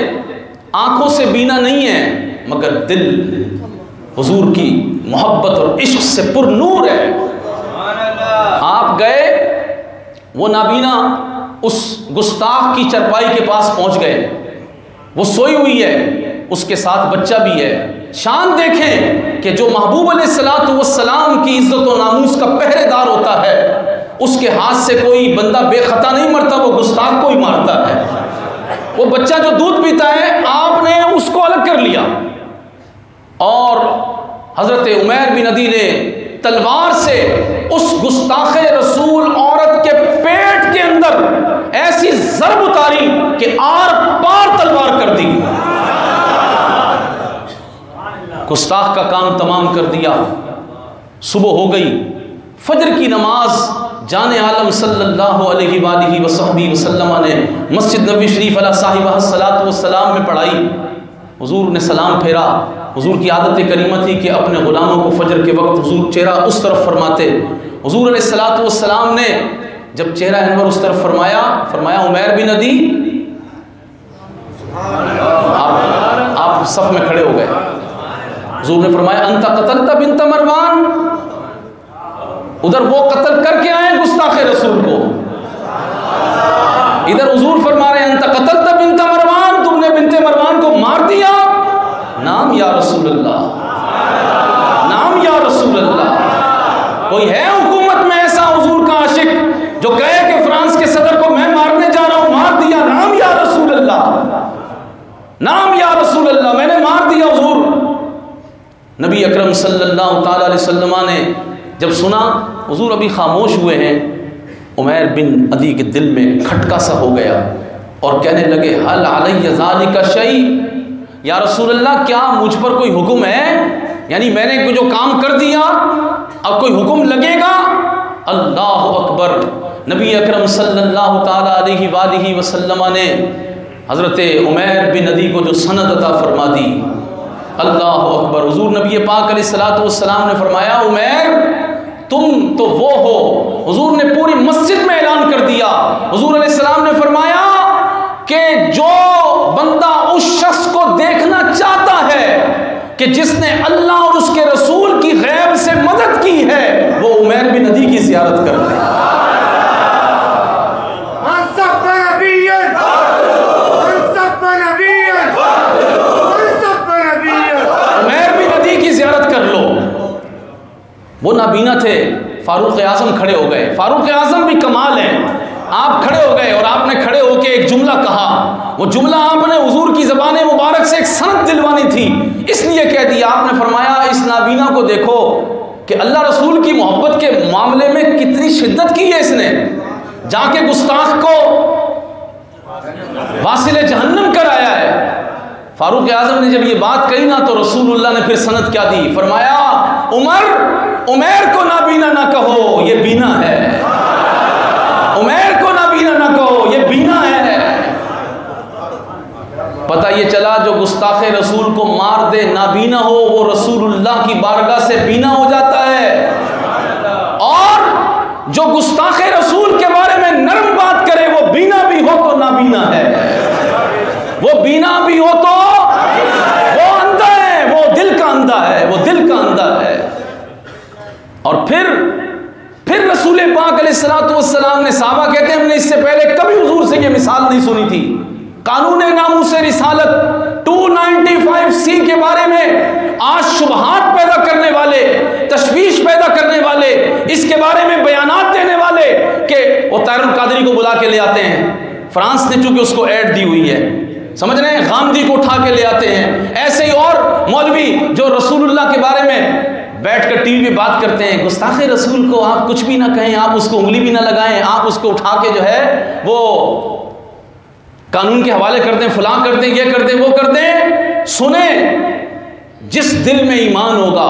आंखों से बीना नहीं है मगर दिल हुजूर की मोहब्बत और इश्क से पुरनूर है। आप गए, वो नाबीना उस गुस्ताख की चरपाई के पास पहुंच गए। वो सोई हुई है, उसके साथ बच्चा भी है। शान देखें कि जो महबूब अलैहिस्सलातु वस्सलाम की इज्जत और नामूस का पहरेदार होता है, उसके हाथ से कोई बंदा बेखता नहीं मरता, वो गुस्ताख को ही मारता है। वो बच्चा जो दूध पीता है, आपने उसको अलग कर लिया और हजरत उमैर बिन अदी ने तलवार से उस गुस्ताखे रसूल औरत के पेट के अंदर ऐसी ज़रब उतारी कि आर पार तलवार कर दी। गुस्ताख का काम तमाम कर दिया। सुबह हो गई, फजर की नमाज जाने आलम सल्लल्लाहु अलैहि वसल्लम ने मस्जिद नबी शरीफ अला साहिबा सलातो वस्सलाम में पढ़ाई। हुजूर ने सलाम फेरा। हुजूर की आदत करीमा थी कि अपने गुलामों को फजर के वक्त हुजूर चेहरा उस तरफ फरमाते। हुजूर अलैहिस्सलातु वस्सलाम ने जब चेहरा अनवर उस तरफ फरमाया, फरमाया उमैर बिन अदी, आप सफ में खड़े हो गए। हुजूर ने फरमाया अंता कतलता बिन्त मरवान, उधर वो कत्ल करके आए गुस्ताखे रसूल को, इधर हुजूर फरमा रहे अंता कतलता बिन्त मरवान, तुमने बिन्ते मरवान को मार दिया। नाम या रसूल अल्लाह, नाम या रसूल अल्लाह। कोई है हुकूमत में ऐसा हुजूर का आशिक जो कहे कि फ्रांस के सदर को मैं मारने जा रहा हूं, मार दिया। नाम या रसूल अल्लाह, नाम या रसूल अल्लाह, मैंने मार दिया हुजूर। नबी अकरम सल्लल्लाहु ताला अलैहि वसल्लम ने जब सुना, हुजूर अभी खामोश हुए हैं, उमैर बिन अदी के दिल में खटका सा हो गया और कहने लगे हल अलैया ज़ालिका शै, या रसूल अल्लाह क्या मुझ पर कोई हुक्म है? यानी मैंने जो काम कर दिया अब कोई हुक्म लगेगा? अल्लाह अकबर। नबी अकरम सल्लल्लाहु ताला अलैहि वसल्लम ने हज़रत उमैर बिन अदी को जो सनद अता फरमा दी, अल्लाह अकबर। हुजूर नबी पाक अलैहिस्सलातु वस्सलाम ने फरमाया उमैर तुम तो वो हो। हुजूर ने पूरी मस्जिद में ऐलान कर दिया। हुजूर अलैहिस्सलाम ने फरमाया कि जो बंदा उस शख्स को देखना चाहता है कि जिसने अल्लाह और उसके रसूल की गैब से मदद की है, वो उमैर बिन अदी की ज़ियारत कर ले। उमैर बिन अदी की ज़ियारत कर लो। वो नाबीना थे, फारूक आज़म खड़े हो गए। फारूक आज़म भी कमाल है, आप खड़े हो गए और आपने खड़े होकर एक जुमला कहा। वो जुमला आपने हुजूर की ज़बान मुबारक से एक सनद दिलवानी थी, इसलिए कह दिया। आपने फरमाया इस नाबीना को देखो कि अल्लाह रसूल की मोहब्बत के मामले में कितनी शिद्दत की है इसने, जाके गुस्ताख को वासिले जहन्नम कराया है। फारूक आज़म ने जब ये बात कही ना, तो रसूलुल्लाह ने फिर सनद क्या दी, फरमाया उमैर को नाबीना ना कहो, ये बीना है। उमैर को नाबीना ना कहो, ये बीना है। पता ये चला जो गुस्ताखे रसूल को मार दे, नाबीना हो, वो रसूलुल्लाह की बारगाह से बीना हो जाता है। और जो गुस्ताखे रसूल के बारे में नरम बात करे, वो बीना भी हो तो नाबीना है, वो बीना भी हो तो वो अंधा है, वो दिल का अंधा है। दिल का अंदर है। और फिर रसूल पाक अलैहिस्सलातु वस्सलाम ने, सहाबा कहते हैं हमने इससे पहले कभी हुजूर से ये मिसाल नहीं सुनी थी, कानून नामूस रिसालत 295C के बारे में आज शुबहात पैदा करने वाले, तशवीश पैदा करने वाले, इसके बारे में बयानात देने वाले कि वो तारुल कादरी को बुला के ले आते हैं, फ्रांस ने चूंकि उसको ऐड दी हुई है, समझ रहे हैं, गांधी को उठा के ले आते हैं। ऐसे ही और मौलवी जो रसूलुल्लाह के बारे में बैठकर टीवी पे बात करते हैं, गुस्ताखे रसूल को आप कुछ भी ना कहें, आप उसको उंगली भी ना लगाएं, आप उसको उठा के जो है वो कानून के हवाले करते हैं, फलां करते हैं, ये करते हैं, वो करते हैं। सुने, जिस दिल में ईमान होगा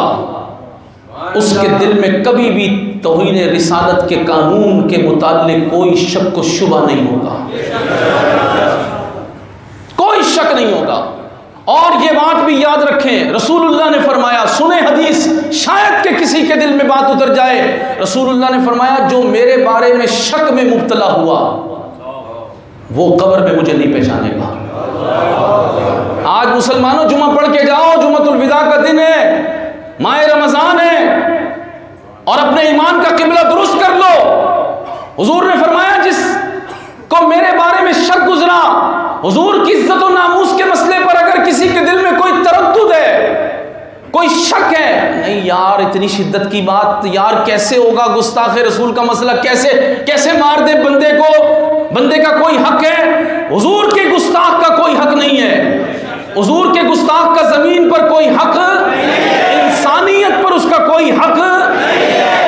उसके दिल में कभी भी तौहीन रिसालत के कानून के मुताल्लिक कोई शक व शुबा नहीं होगा, कोई शक नहीं होगा। और ये बात भी याद रखें, रसूलुल्लाह ने फरमाया, सुने हदीस, शायद के किसी के दिल में बात उतर जाए, रसूलुल्लाह ने फरमाया जो मेरे बारे में शक में मुब्तला हुआ वो कब्र में मुझे नहीं पहचानेगा। आज मुसलमानों जुमा पढ़ के जाओ, जुमतुल विदा का दिन है, माह रमजान है, और अपने ईमान का किबला दुरुस्त कर लो। हुजूर ने फरमाया जिसको मेरे बारे में शक गुजरा, हुजूर की इज्जत और नामूस के मसले पर अगर किसी के दिल में कोई तरद्दुद है, कोई शक है, नहीं यार इतनी शिद्दत की बात यार कैसे होगा, गुस्ताखे रसूल का मसला कैसे मार दे बंदे को, बंदे का कोई हक है, हुजूर के गुस्ताख का कोई हक नहीं है, हुजूर के गुस्ताख का जमीन पर कोई हक, इंसानियत पर उसका कोई हक,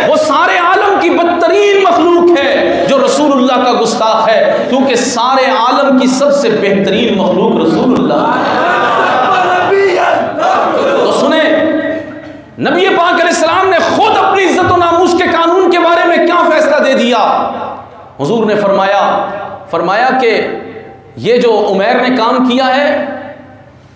वो सारे आलम की बदतरीन मखलूक है जो रसूलुल्लाह का गुस्ताख है, क्योंकि सारे आलम की सबसे बेहतरीन मखलूक रसूलुल्लाह है। तो सुने, नबी पाक अलैहिस्सलाम ने खुद अपनी इज्जत और नामूस के कानून के बारे में क्या फैसला दे दिया। हुजूर ने फरमाया कि ये जो उमैर ने काम किया है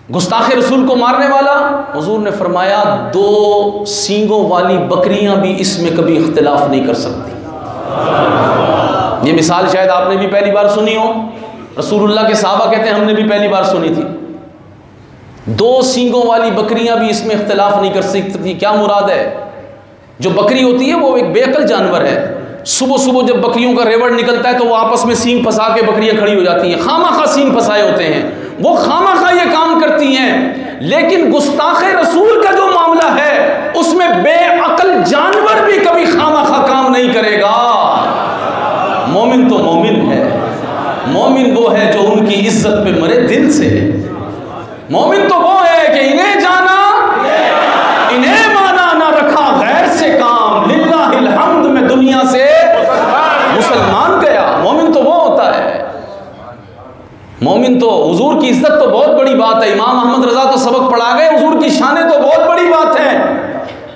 गुस्ताखे रसूल को मारने वाला, हुजूर ने फरमाया 2 सींगों वाली बकरियां भी इसमें कभी इख्तिलाफ नहीं कर सकती। ये मिसाल शायद आपने भी पहली बार सुनी हो, रसूलुल्लाह के सहाबा कहते हैं हमने भी पहली बार सुनी थी। 2 सींगों वाली बकरियां भी इसमें इख्तिलाफ नहीं कर सकती। क्या मुराद है? जो बकरी होती है वो एक बेअक्ल जानवर है, सुबह सुबह जब बकरियों का रेवड़ निकलता है तो वो आपस में सींग फंसा के बकरियां खड़ी हो जाती हैं, खामा सींग फंसाए होते हैं, वो खामा ये काम करती हैं। लेकिन गुस्ताखे रसूल का जो मामला है उसमें बेअक्ल जानवर भी कभी खामा काम नहीं करेगा। मोमिन तो मोमिन है, मोमिन वो है जो उनकी इज्जत पे मरे दिल से। मोमिन तो वो है कि इन्हें जाना इन्हें माना, ना रखा गैर से काम, लिल्लाहिल हम्द में दुनिया से मुसलमान गया। मोमिन तो वो होता है, मोमिन तो हुजूर की इज्जत तो बहुत बड़ी बात है। इमाम अहमद रजा तो सबक पढ़ा गए, हुजूर की शानें तो बहुत बड़ी बात है।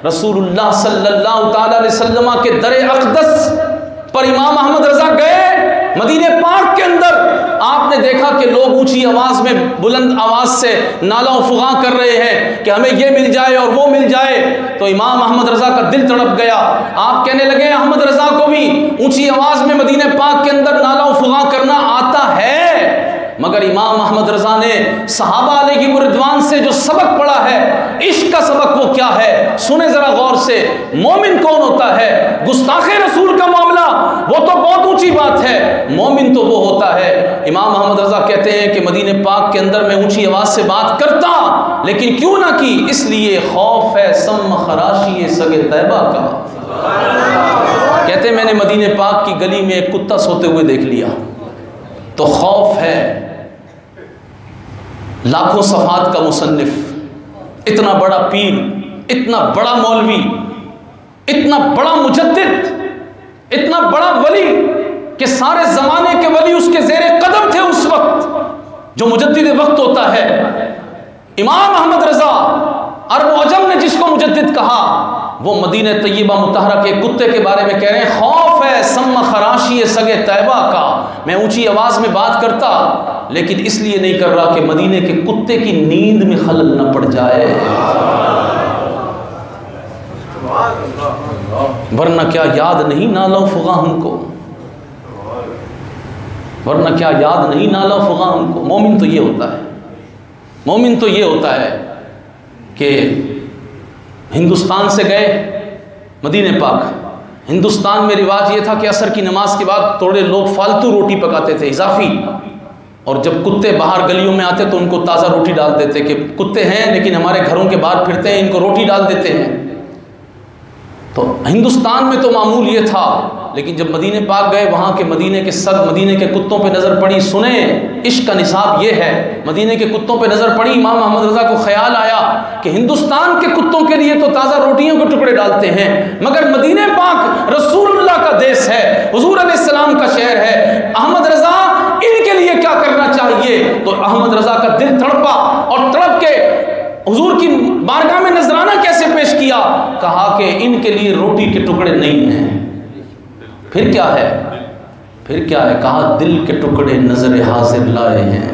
रसूलुल्लाह सल्लल्लाहु ताला अलैहि वसल्लम के दरे अक़दस पर इमाम अहमद रजा गए, मदीने पाक के अंदर आपने देखा कि लोग ऊंची आवाज में, बुलंद आवाज से नाला फुगा कर रहे हैं कि हमें ये मिल जाए और वो मिल जाए। तो इमाम अहमद रजा का दिल तड़प गया। आप कहने लगे अहमद रजा को भी ऊंची आवाज में मदीने पाक के अंदर नाला फुगा करना आता है, मगर इमाम अहमद रजा ने सहाबा अलैहिम रिदवान से जो सबक पढ़ा है, इश्क का सबक, वो क्या है? सुने जरा गौर से। मोमिन कौन होता है? गुस्ताखे रसूल का मामला वो तो बहुत ऊंची बात है, मोमिन तो वो होता है। इमाम अहमद रजा कहते हैं कि मदीने पाक के अंदर मैं ऊंची आवाज से बात करता, लेकिन क्यों ना की, इसलिए खौफ है सम खराशी सगे तैबा का। कहते हैं मैंने मदीने पाक की गली में एक कुत्ता सोते हुए देख लिया तो खौफ है। लाखों सफात का मुसन्निफ, इतना बड़ा पीर, इतना बड़ा मौलवी, इतना बड़ा मुजद्दिद, इतना बड़ा वली कि सारे जमाने के वली उसके ज़ेरे कदम थे उस वक्त जो मुजद्दिद वक्त होता है। इमाम अहमद रजा अरब अजम ने जिसको मुजद्दिद कहा, वो मदीने तय्यबा मुतहरा के कुत्ते के बारे में कह रहे हैं, खौफ है सम्मा खराशी सगे तैबा का। मैं ऊंची आवाज में बात करता, लेकिन इसलिए नहीं कर रहा कि मदीने के कुत्ते की नींद में खलल न पड़ जाए, वरना क्या याद नहीं नाला फुगा हमको, वरना क्या याद नहीं नाला फुगा हमको। मोमिन तो ये होता है, मोमिन तो ये होता है कि हिंदुस्तान से गए मदीने पाक। हिंदुस्तान में रिवाज ये था कि असर की नमाज के बाद थोड़े लोग फालतू रोटी पकाते थे, इजाफी, और जब कुत्ते बाहर गलियों में आते तो उनको ताज़ा रोटी डाल देते कि कुत्ते हैं लेकिन हमारे घरों के बाहर फिरते हैं, इनको रोटी डाल देते हैं। तो हिंदुस्तान में तो मामूल ये था, लेकिन जब मदीने पाक गए वहाँ के मदीने के कुत्तों पे नज़र पड़ी। सुने, इश्क का निसाब ये है, मदीने के कुत्तों पे नज़र पड़ी। इमाम अहमद रज़ा को ख्याल आया कि हिंदुस्तान के कुत्तों के लिए तो ताज़ा रोटियों के टुकड़े डालते हैं, मगर मदीने पाक रसूलुल्लाह का देश है, हुजूर अलैहिस्सलाम का शहर है, अहमद रज़ा इनके लिए क्या करना चाहिए। तो अहमद रज़ा का दिल तड़पा और तड़प के हुजूर की बारगाह में नजराना कैसे पेश किया। कहा कि इनके लिए रोटी के टुकड़े नहीं हैं, फिर क्या है, फिर क्या है। कहा दिल के टुकड़े नजर हाजिर लाए हैं।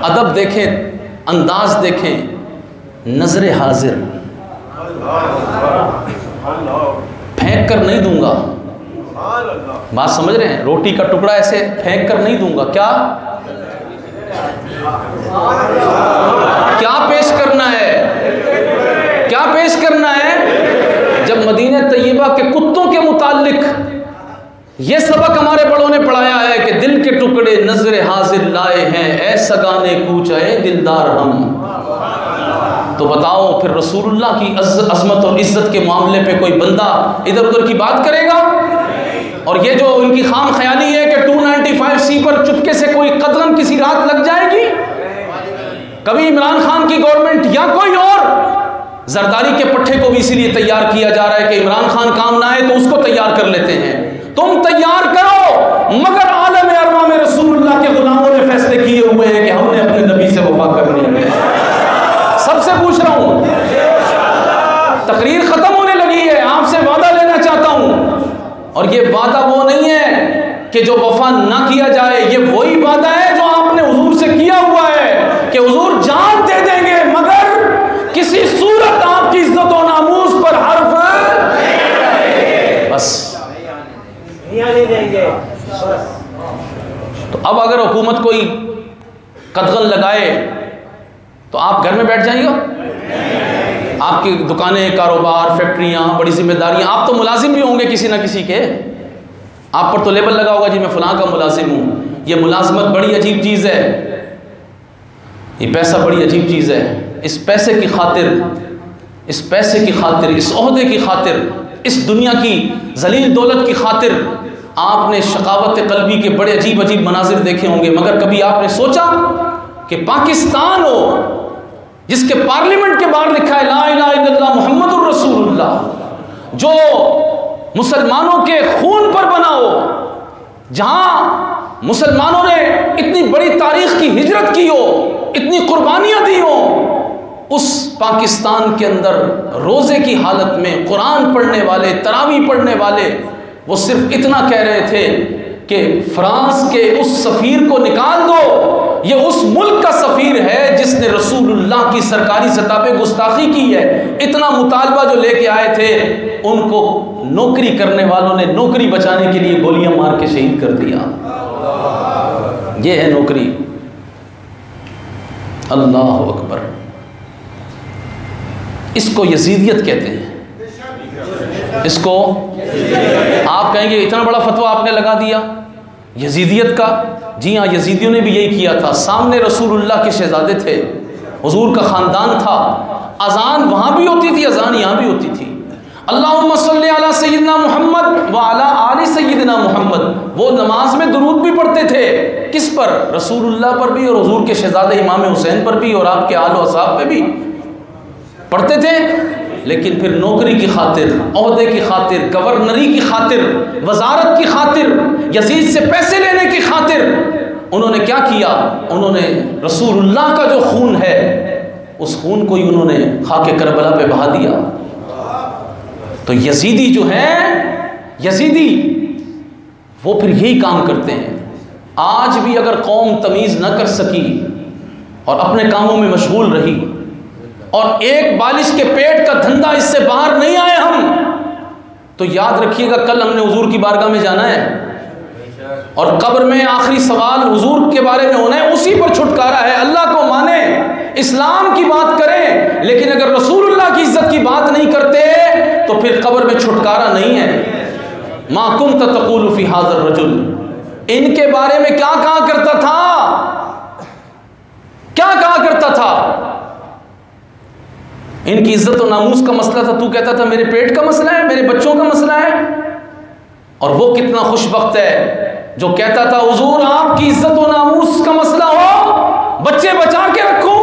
अदब देखें, अंदाज देखें, नजर हाजिर, फेंक कर नहीं दूंगा। बात समझ रहे हैं, रोटी का टुकड़ा ऐसे फेंक कर नहीं दूंगा। क्या पेश करना है, क्या पेश करना है। जब मदीने तैयबा के कुत्तों के मुतालिक ये सबक हमारे बड़ों ने पढ़ाया है कि दिल के टुकड़े नजर हाजिर लाए हैं, ऐ सगाने कूच आए दिलदार हम। तो बताओ फिर रसूलुल्लाह की अज़मत और इज़्ज़त के मामले पे कोई बंदा इधर उधर की बात करेगा। और ये जो इनकी खाम ख्याली है कि 295C पर चुपके से कोई कदम किसी रात लग जाएगी। कभी इमरान खान की गवर्नमेंट या कोई और जरदारी के पट्टे को भी इसीलिए तैयार किया जा रहा है कि इमरान खान काम ना आए तो उसको तैयार कर लेते हैं। तुम तैयार करो, मगर आलम अरवा में रसूलुल्लाह के गुलामों ने फैसले किए हुए हैं कि हमने अपने नबी से वफा करनी है। सबसे पूछ रहा हूं, तकरीर खत्म होने लगी है, आपसे वादा लेना चाहता हूं। और ये वादा वो नहीं है कि जो वफा ना किया जाए, ये वही वादा है जो आपने हुजूर से किया हुआ है कि हुजूर जान दे देंगे मगर किसी सूरत आपकी इज्जत और नामूस पर हर्फ बस नहीं देंगे। तो अब अगर हुकूमत कोई कदगन लगाए तो आप घर में बैठ जाइएगा। आपकी दुकानें, कारोबार, फैक्ट्रियां, बड़ी जिम्मेदारियां, आप तो मुलाजिम भी होंगे किसी ना किसी के। आप पर तो लेबल लगा होगा जी मैं फलां का मुलाजिम हूं। ये मुलाजमत बड़ी अजीब चीज़ है, ये पैसा बड़ी अजीब चीज़ है। इस पैसे की खातिर, इस पैसे की खातिर, इस ओहदे की खातिर, इस दुनिया की जलील दौलत की खातिर आपने शकावत कल्बी के बड़े अजीब अजीब मनाजिर देखे होंगे, मगर कभी आपने सोचा कि पाकिस्तान हो जिसके पार्लियामेंट के बाहर लिखा है ला इलाहा इल्लल्लाह मुहम्मदुर रसूलुल्लाह, जो मुसलमानों के खून पर बना हो, जहां मुसलमानों ने इतनी बड़ी तारीख की हिजरत की हो, इतनी कुर्बानियां दी हो, उस पाकिस्तान के अंदर रोजे की हालत में कुरान पढ़ने वाले, तरावी पढ़ने वाले, वो सिर्फ इतना कह रहे थे कि फ्रांस के उस सफ़ीर को निकाल दो, ये उस मुल्क का सफ़ीर है जिसने रसूलुल्लाह की सरकारी सतह पे गुस्ताखी की है। इतना मुतालबा जो लेके आए थे, उनको नौकरी करने वालों ने नौकरी बचाने के लिए गोलियां मार के शहीद कर दिया। ये है नौकरी। अल्लाह अकबर। इसको यजीदियत कहते हैं। इसको आप कहेंगे इतना बड़ा फतवा आपने लगा दिया यजीदियत का। जी हाँ, यजीदियों ने भी यही किया था। सामने रसूलुल्लाह के शहजादे थे, हुजूर का ख़ानदान था, अजान वहाँ भी होती थी, अजान यहाँ भी होती थी। अल्लाहुम्मा सल्ली अला सय्यिदना मुहम्मद व अला आलि सय्यिदना मुहम्मद। वो नमाज में दुरूद भी पढ़ते थे, किस पर? रसूलुल्लाह पर भी और हुजूर के शहजादे इमाम हुसैन पर भी और आपके आल व असहाब पे भी पढ़ते थे। लेकिन फिर नौकरी की खातिर, ओहदे की खातिर, गवर्नरी की खातिर, वजारत की खातिर, यजीद से पैसे लेने की खातिर उन्होंने क्या किया? उन्होंने रसूलुल्लाह का जो खून है, उस खून को ही उन्होंने खाके करबला पे बहा दिया। तो यजीदी जो हैं, यजीदी वो फिर यही काम करते हैं। आज भी अगर कौम तमीज़ न कर सकी और अपने कामों में मशगूल रही और एक बालिश के पेट का धंधा इससे बाहर नहीं आए हम, तो याद रखिएगा कल हमने हुजूर की बारगाह में जाना है और कब्र में आखिरी सवाल हुजूर के बारे में होना है। उसी पर छुटकारा है। अल्लाह को माने, इस्लाम की बात करें, लेकिन अगर रसूलुल्लाह की इज्जत की बात नहीं करते तो फिर कब्र में छुटकारा नहीं है। मा कुंत तक़ूलु फ़ी हाज़र रजुल, इनके बारे में क्या कहा करता था, क्या कहा करता था? इनकी इज्जत और नामूस का मसला था, तू कहता था मेरे पेट का मसला है, मेरे बच्चों का मसला है। और वो कितना खुशबख्त है जो कहता था हुजूर आपकी इज्जत और नामूस का मसला हो, बच्चे बचा के रखूं,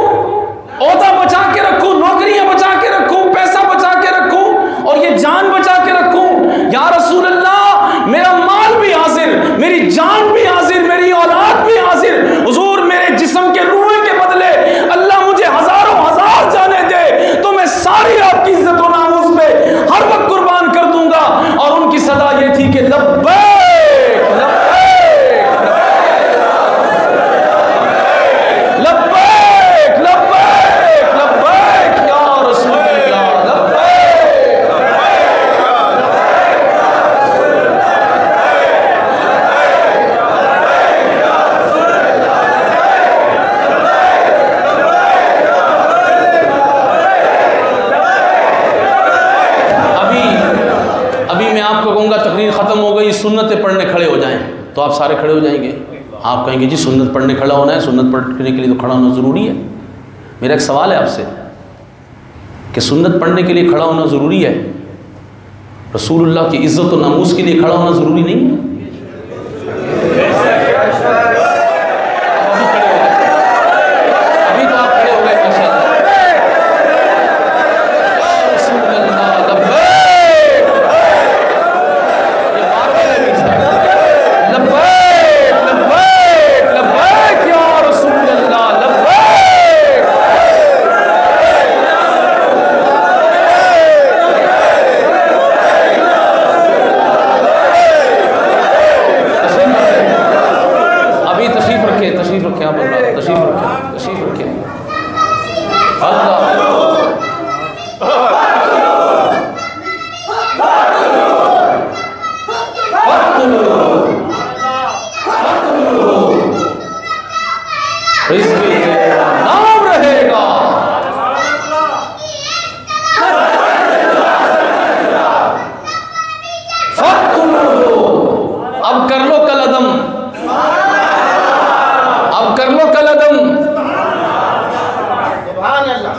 ओहदा बचा के रखूं, नौकरियां बचा के रखूं, पैसा बचा के रखूं और ये जान बचा के रखूं। या रसूल अल्लाह मेरा माल भी हाजिर, मेरी जान भी हाजिर, मेरी औलाद भी हाजिर। हुजूर मेरे जिस्म के रूए के बदले अल्लाह मुझे हजारों हजार जाने दे तो मैं सारी आपकी इज्जत और नामूस पे हर वक्त कुर्बान कर दूंगा। और उनकी सदा ये थी कि लब्बैक सुन्नतें पढ़ने खड़े हो जाएं तो आप सारे खड़े हो जाएंगे। आप कहेंगे जी सुन्नत पढ़ने खड़ा होना है, सुन्नत पढ़ने के लिए तो खड़ा होना ज़रूरी है। मेरा एक सवाल है आपसे कि सुन्नत पढ़ने के लिए खड़ा होना ज़रूरी है, रसूलुल्लाह की इज़्ज़त और नामूस के लिए खड़ा होना ज़रूरी नहीं है?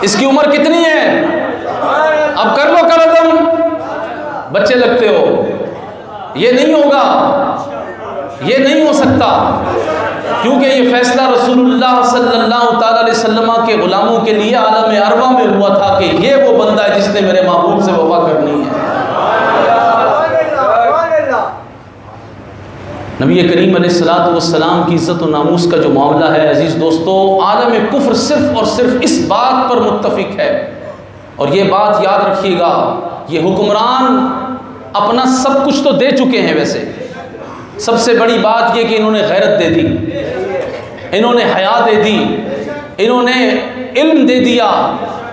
इसकी उम्र कितनी है? अब कर लो कदम, बच्चे लगते हो। ये नहीं होगा, ये नहीं हो सकता, क्योंकि ये फैसला रसूलुल्लाह सल्लल्लाहु ताला अलैहि वसल्लम के गुलामों के लिए आलम अरवा में हुआ था कि ये वो बंदा है जिसने मेरे महबूब से वफा करनी है। नबी करीम अलैहिस्सलातु वस्सलाम की इज़्ज़त और नामूस का जो मामला है अजीज़ दोस्तों, आलम कुफ्र सिर्फ़ और सिर्फ इस बात पर मुत्तफ़िक है। और ये बात याद रखिएगा, ये हुक्मरान अपना सब कुछ तो दे चुके हैं। वैसे सबसे बड़ी बात ये कि इन्होंने गैरत दे दी, इन्होंने हया दे दी, इन्होंने इल्म दे दिया,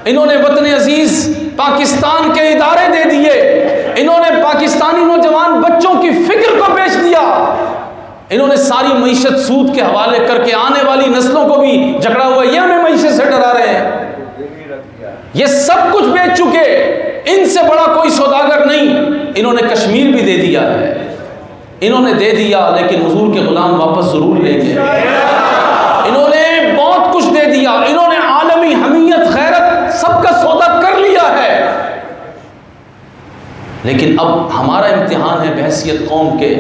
इन्होंने वतन अजीज़ पाकिस्तान के इदारे दे दिए, इन्होंने पाकिस्तानी नौजवान बच्चों की फ़िक्र को बेच दिया, इन्होंने सारी मईशत सूद के हवाले करके आने वाली नस्लों को भी झगड़ा हुआ, ये हमें मईशत से डरा रहे हैं। ये सब कुछ बेच चुके, इनसे बड़ा कोई सौदागर नहीं। इन्होंने कश्मीर भी दे दिया है, इन्होंने दे दिया, लेकिन हुजूर के गुलाम वापस जरूर लेंगे। इन्होंने बहुत कुछ दे दिया, इन्होंने आलमी हमीयत गैरत सबका सौदा कर लिया है। लेकिन अब हमारा इम्तिहान है बहैसियत कौम के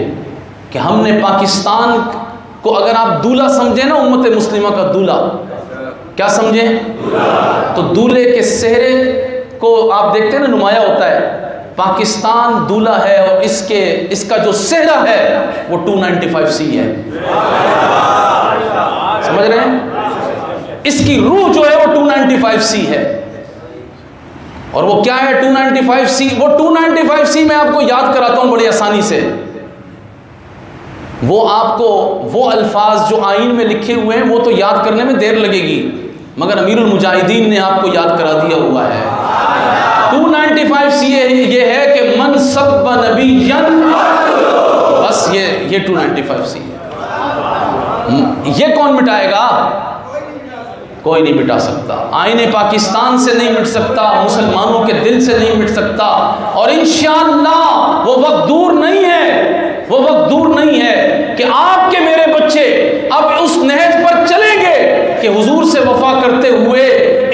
कि हमने पाकिस्तान को अगर आप दूल्हा समझे ना, उम्मत मुस्लिमा का दूल्हा, क्या समझे? तो दूल्हे के सेहरे को आप देखते हैं ना, नुमाया होता है, पाकिस्तान दूल्हा है और इसका जो सेहरा है वो 295C है। समझ रहे हैं? इसकी रूह जो है वो 295C है। और वो क्या है 295C? वो 295C मैं आपको याद कराता हूं बड़ी आसानी से। वो आपको वो अल्फाज जो आईन में लिखे हुए हैं वो तो याद करने में देर लगेगी, मगर अमीरुल मुजाहिदीन ने आपको याद करा दिया हुआ है। 295C ये है कि मन सब्ब नबिय्यन, बस ये 295C है। ये कौन मिटाएगा? कोई नहीं मिटा सकता। आईने पाकिस्तान से नहीं मिट सकता, मुसलमानों के दिल से नहीं मिट सकता। और इंशाअल्लाह वो वक्त दूर नहीं है, वो वक्त दूर नहीं है कि आपके मेरे बच्चे अब उस नहज पर चलेंगे कि हुजूर से वफा करते हुए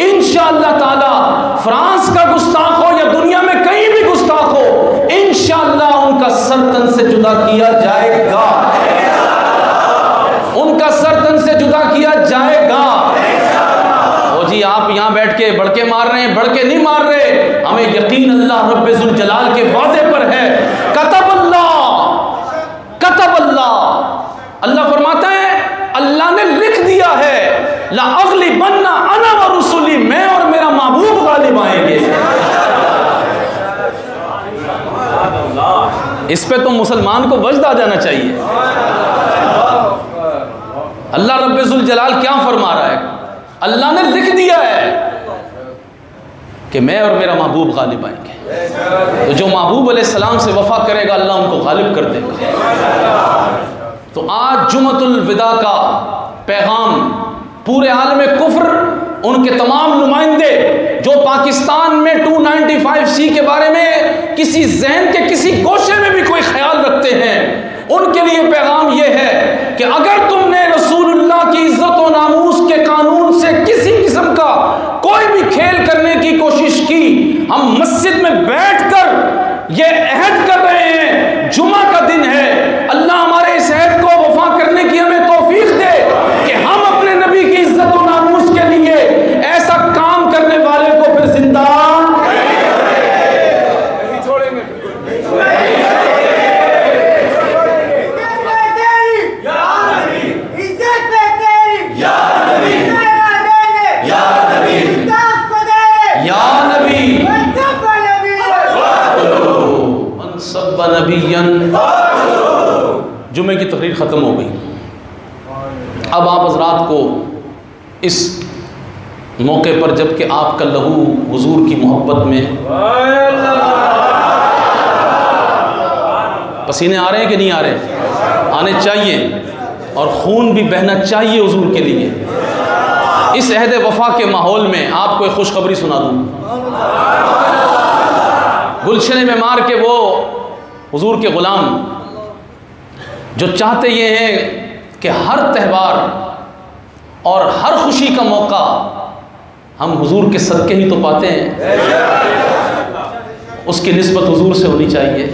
इंशाअल्लाह ताला फ्रांस का गुस्ताख हो या दुनिया में कहीं भी गुस्ताख हो, इंशाअल्लाह उनका सर तन से जुदा किया जाएगा, उनका सर तन से जुदा किया जाएगा। ओ जी आप यहाँ बैठ के बड़के मार रहे हैं, बड़के नहीं मार रहे, हमें यकीन अल्लाह रब्बे जुल जलाल के वादे पर है। कतब अल्लाह, अल्लाह फरमाता है अल्लाह ने लिख दिया है, ला अग़लिबन्ना अना व रुसुली, मैं और मेरा महबूब गालिब आएंगे। इस पे तो मुसलमान को वजद आ जाना चाहिए। अल्लाह रब्बे जुल जलाल क्या फरमा रहा है? अल्लाह ने लिख दिया है कि मैं और मेरा महबूब गालिब आएंगे। तो जो महबूब अलैहिस्सलाम से वफा करेगा अल्लाह उनको गालिब कर देगा। तो आज जुमतुल विदा का पैगाम पूरे आलम कुफ्र, उनके तमाम नुमाइंदे जो पाकिस्तान में 295C के बारे में किसी जहन के किसी गोशे में भी कोई ख्याल रखते हैं, उनके लिए पैगाम यह है कि अगर तुमने रसूलुल्लाह की इज्जत और नामूस के कानून से किसी किस्म का कोई भी खेल करने की कोशिश की, हम मस्जिद में बैठकर यह अहद कर रहे हैं, जुमा का दिन है, अल्लाह हमारे इस अहद को वफा करने की हमें तौफीक दे कि हम अपने नबी की इज्जत और नामूस के लिए ऐसा काम करने वाले को फिर जिंदा जुमे की तकरीर ख़त्म हो गई। अब आप हज़रात को इस मौके पर, जबकि आपका लहू हुजूर की मोहब्बत में, पसीने आ रहे हैं कि नहीं आ रहे? आने चाहिए और खून भी बहना चाहिए हुजूर के लिए। इस अहद वफा के माहौल में आपको एक खुशखबरी सुना दूँ। गुलशन में मार के वो हुजूर के ग़ुलाम जो चाहते ये हैं कि हर त्यौहार और हर खुशी का मौका हम हुजूर के सदक़े ही तो पाते हैं, उसकी निस्बत हुजूर से होनी चाहिए।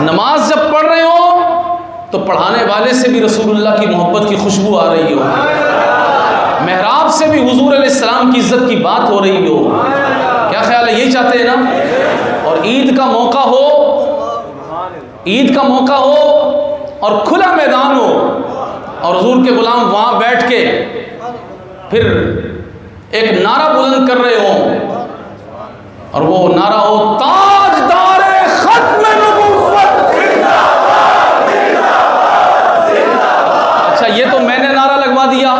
नमाज जब पढ़ रहे हो तो पढ़ाने वाले से भी रसूलुल्लाह की मोहब्बत की खुशबू आ रही हो, मेहराब से भी हुजूर अलैहिस्सलाम की इज्जत की बात हो रही हो। क्या ख्याल है? यही चाहते हैं ना? और ईद का मौका हो, ईद का मौका हो और खुला मैदान हो और हुजूर के गुलाम वहाँ बैठ के फिर एक नारा बुलंद कर रहे हो और वो नारा हो ताजदारे खत्म नबुव्वत। अच्छा, ये तो मैंने नारा लगवा दिया,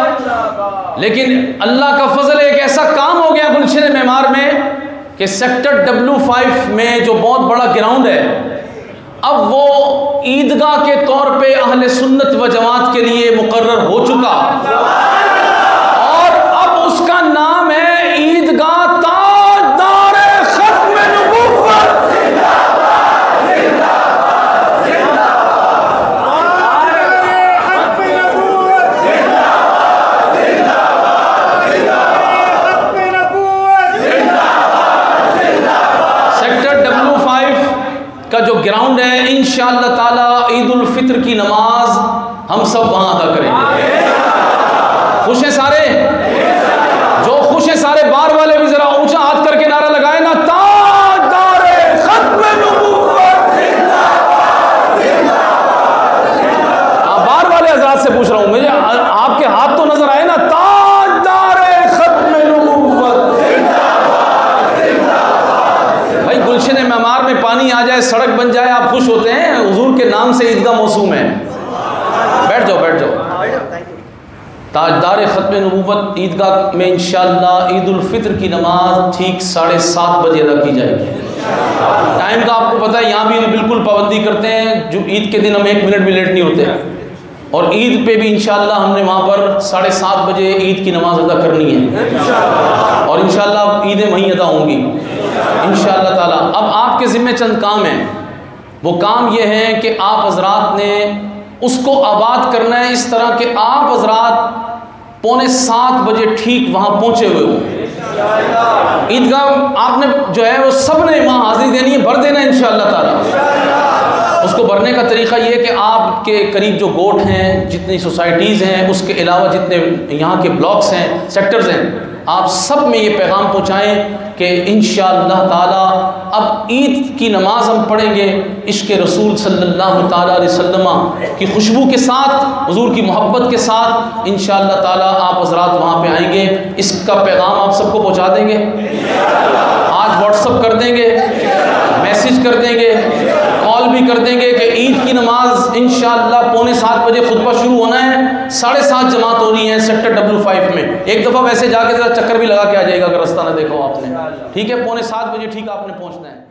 लेकिन अल्लाह का फजल एक ऐसा काम हो गया गुलशन मेमार में कि सेक्टर W5 में जो बहुत बड़ा ग्राउंड है, अब वो ईदगाह के तौर पे अहले सुन्नत व जमात के लिए मुकर्रर हो चुका और अब उसका नाम है ईदगाह ताजदारे खत्म नबुव्वत। सेक्टर W5 का जो ग्राउंड है, इंशाअल्लाह ताला ईद उल फित्र की नमाज हम सब वहां अदा करेंगे। खुश हैं सारे? जो खुश हैं सारे बार वाले भी जरा ऊंचा हाथ करके नारा लगाए ना, ताजदारे खत्म नबुव्वत। बार वाले हजरात से पूछ रहा हूं, मुझे आपके हाथ तो नजर आए ना, ताजदारे खत्म नबुव्वत। भाई गुलशन मेमार में पानी आ जाए, सड़क बन जाए, आप खुश होते हैं? हुजूर के नाम से ईदगाह मौसूम है। बैठ जाओ, बैठ जाओ। ताजदार ख़त्म नबुव्वत ईदगाह में इंशाअल्लाह ईद उल फित्र की नमाज ठीक 7:30 बजे अदा की जाएगी। टाइम का आपको पता है, यहाँ भी हम बिल्कुल पाबंदी करते हैं। जो ईद के दिन हम 1 मिनट भी लेट नहीं होते। और ईद पे भी इंशाअल्लाह हमने वहाँ पर 7:30 बजे ईद की नमाज अदा करनी है और इंशाअल्लाह ईदें वहीं अदा होंगी इंशाअल्लाह ताला। अब आपके ज़िम्मे चंद काम हैं। वो काम ये है कि आप हज़रात ने उसको आबाद करना है इस तरह कि आप हज़रात 6:45 बजे ठीक वहाँ पहुँचे हुए हो। ईदगाह आपने जो है वो सब ने वहाँ हाज़िरी देनी है, भर देना है इंशाअल्लाह ताला। उसको भरने का तरीका ये है कि आपके करीब जो गोट हैं, जितनी सोसाइटीज़ हैं, उसके अलावा जितने यहाँ के ब्लॉक्स हैं, सेक्टर्स हैं, आप सब में ये पैगाम पहुँचाएँ कि इंशाअल्लाह ताला अब ईद की नमाज हम पढ़ेंगे इश्क़ रसूल सल्लल्लाहु ताला अलैहि वसल्लम की खुशबू के साथ, हुज़ूर की मोहब्बत के साथ इंशाअल्लाह ताला आप हज़रात वहाँ पे आएंगे। इसका पैगाम आप सबको पहुँचा देंगे। आज व्हाट्सअप कर देंगे, मैसेज कर देंगे, कॉल भी कर देंगे कि ईद की नमाज इंशाअल्लाह 6:45 बजे खुतबा शुरू होना है, 7:30 जमात होनी है सेक्टर W5 में। एक दफ़ा वैसे जाके ज़रा चक्कर भी लगा के आ जाएगा अगर रास्ता ना देखा हो आपने, ठीक है? 6:45 बजे ठीक आपने पहुँचना है।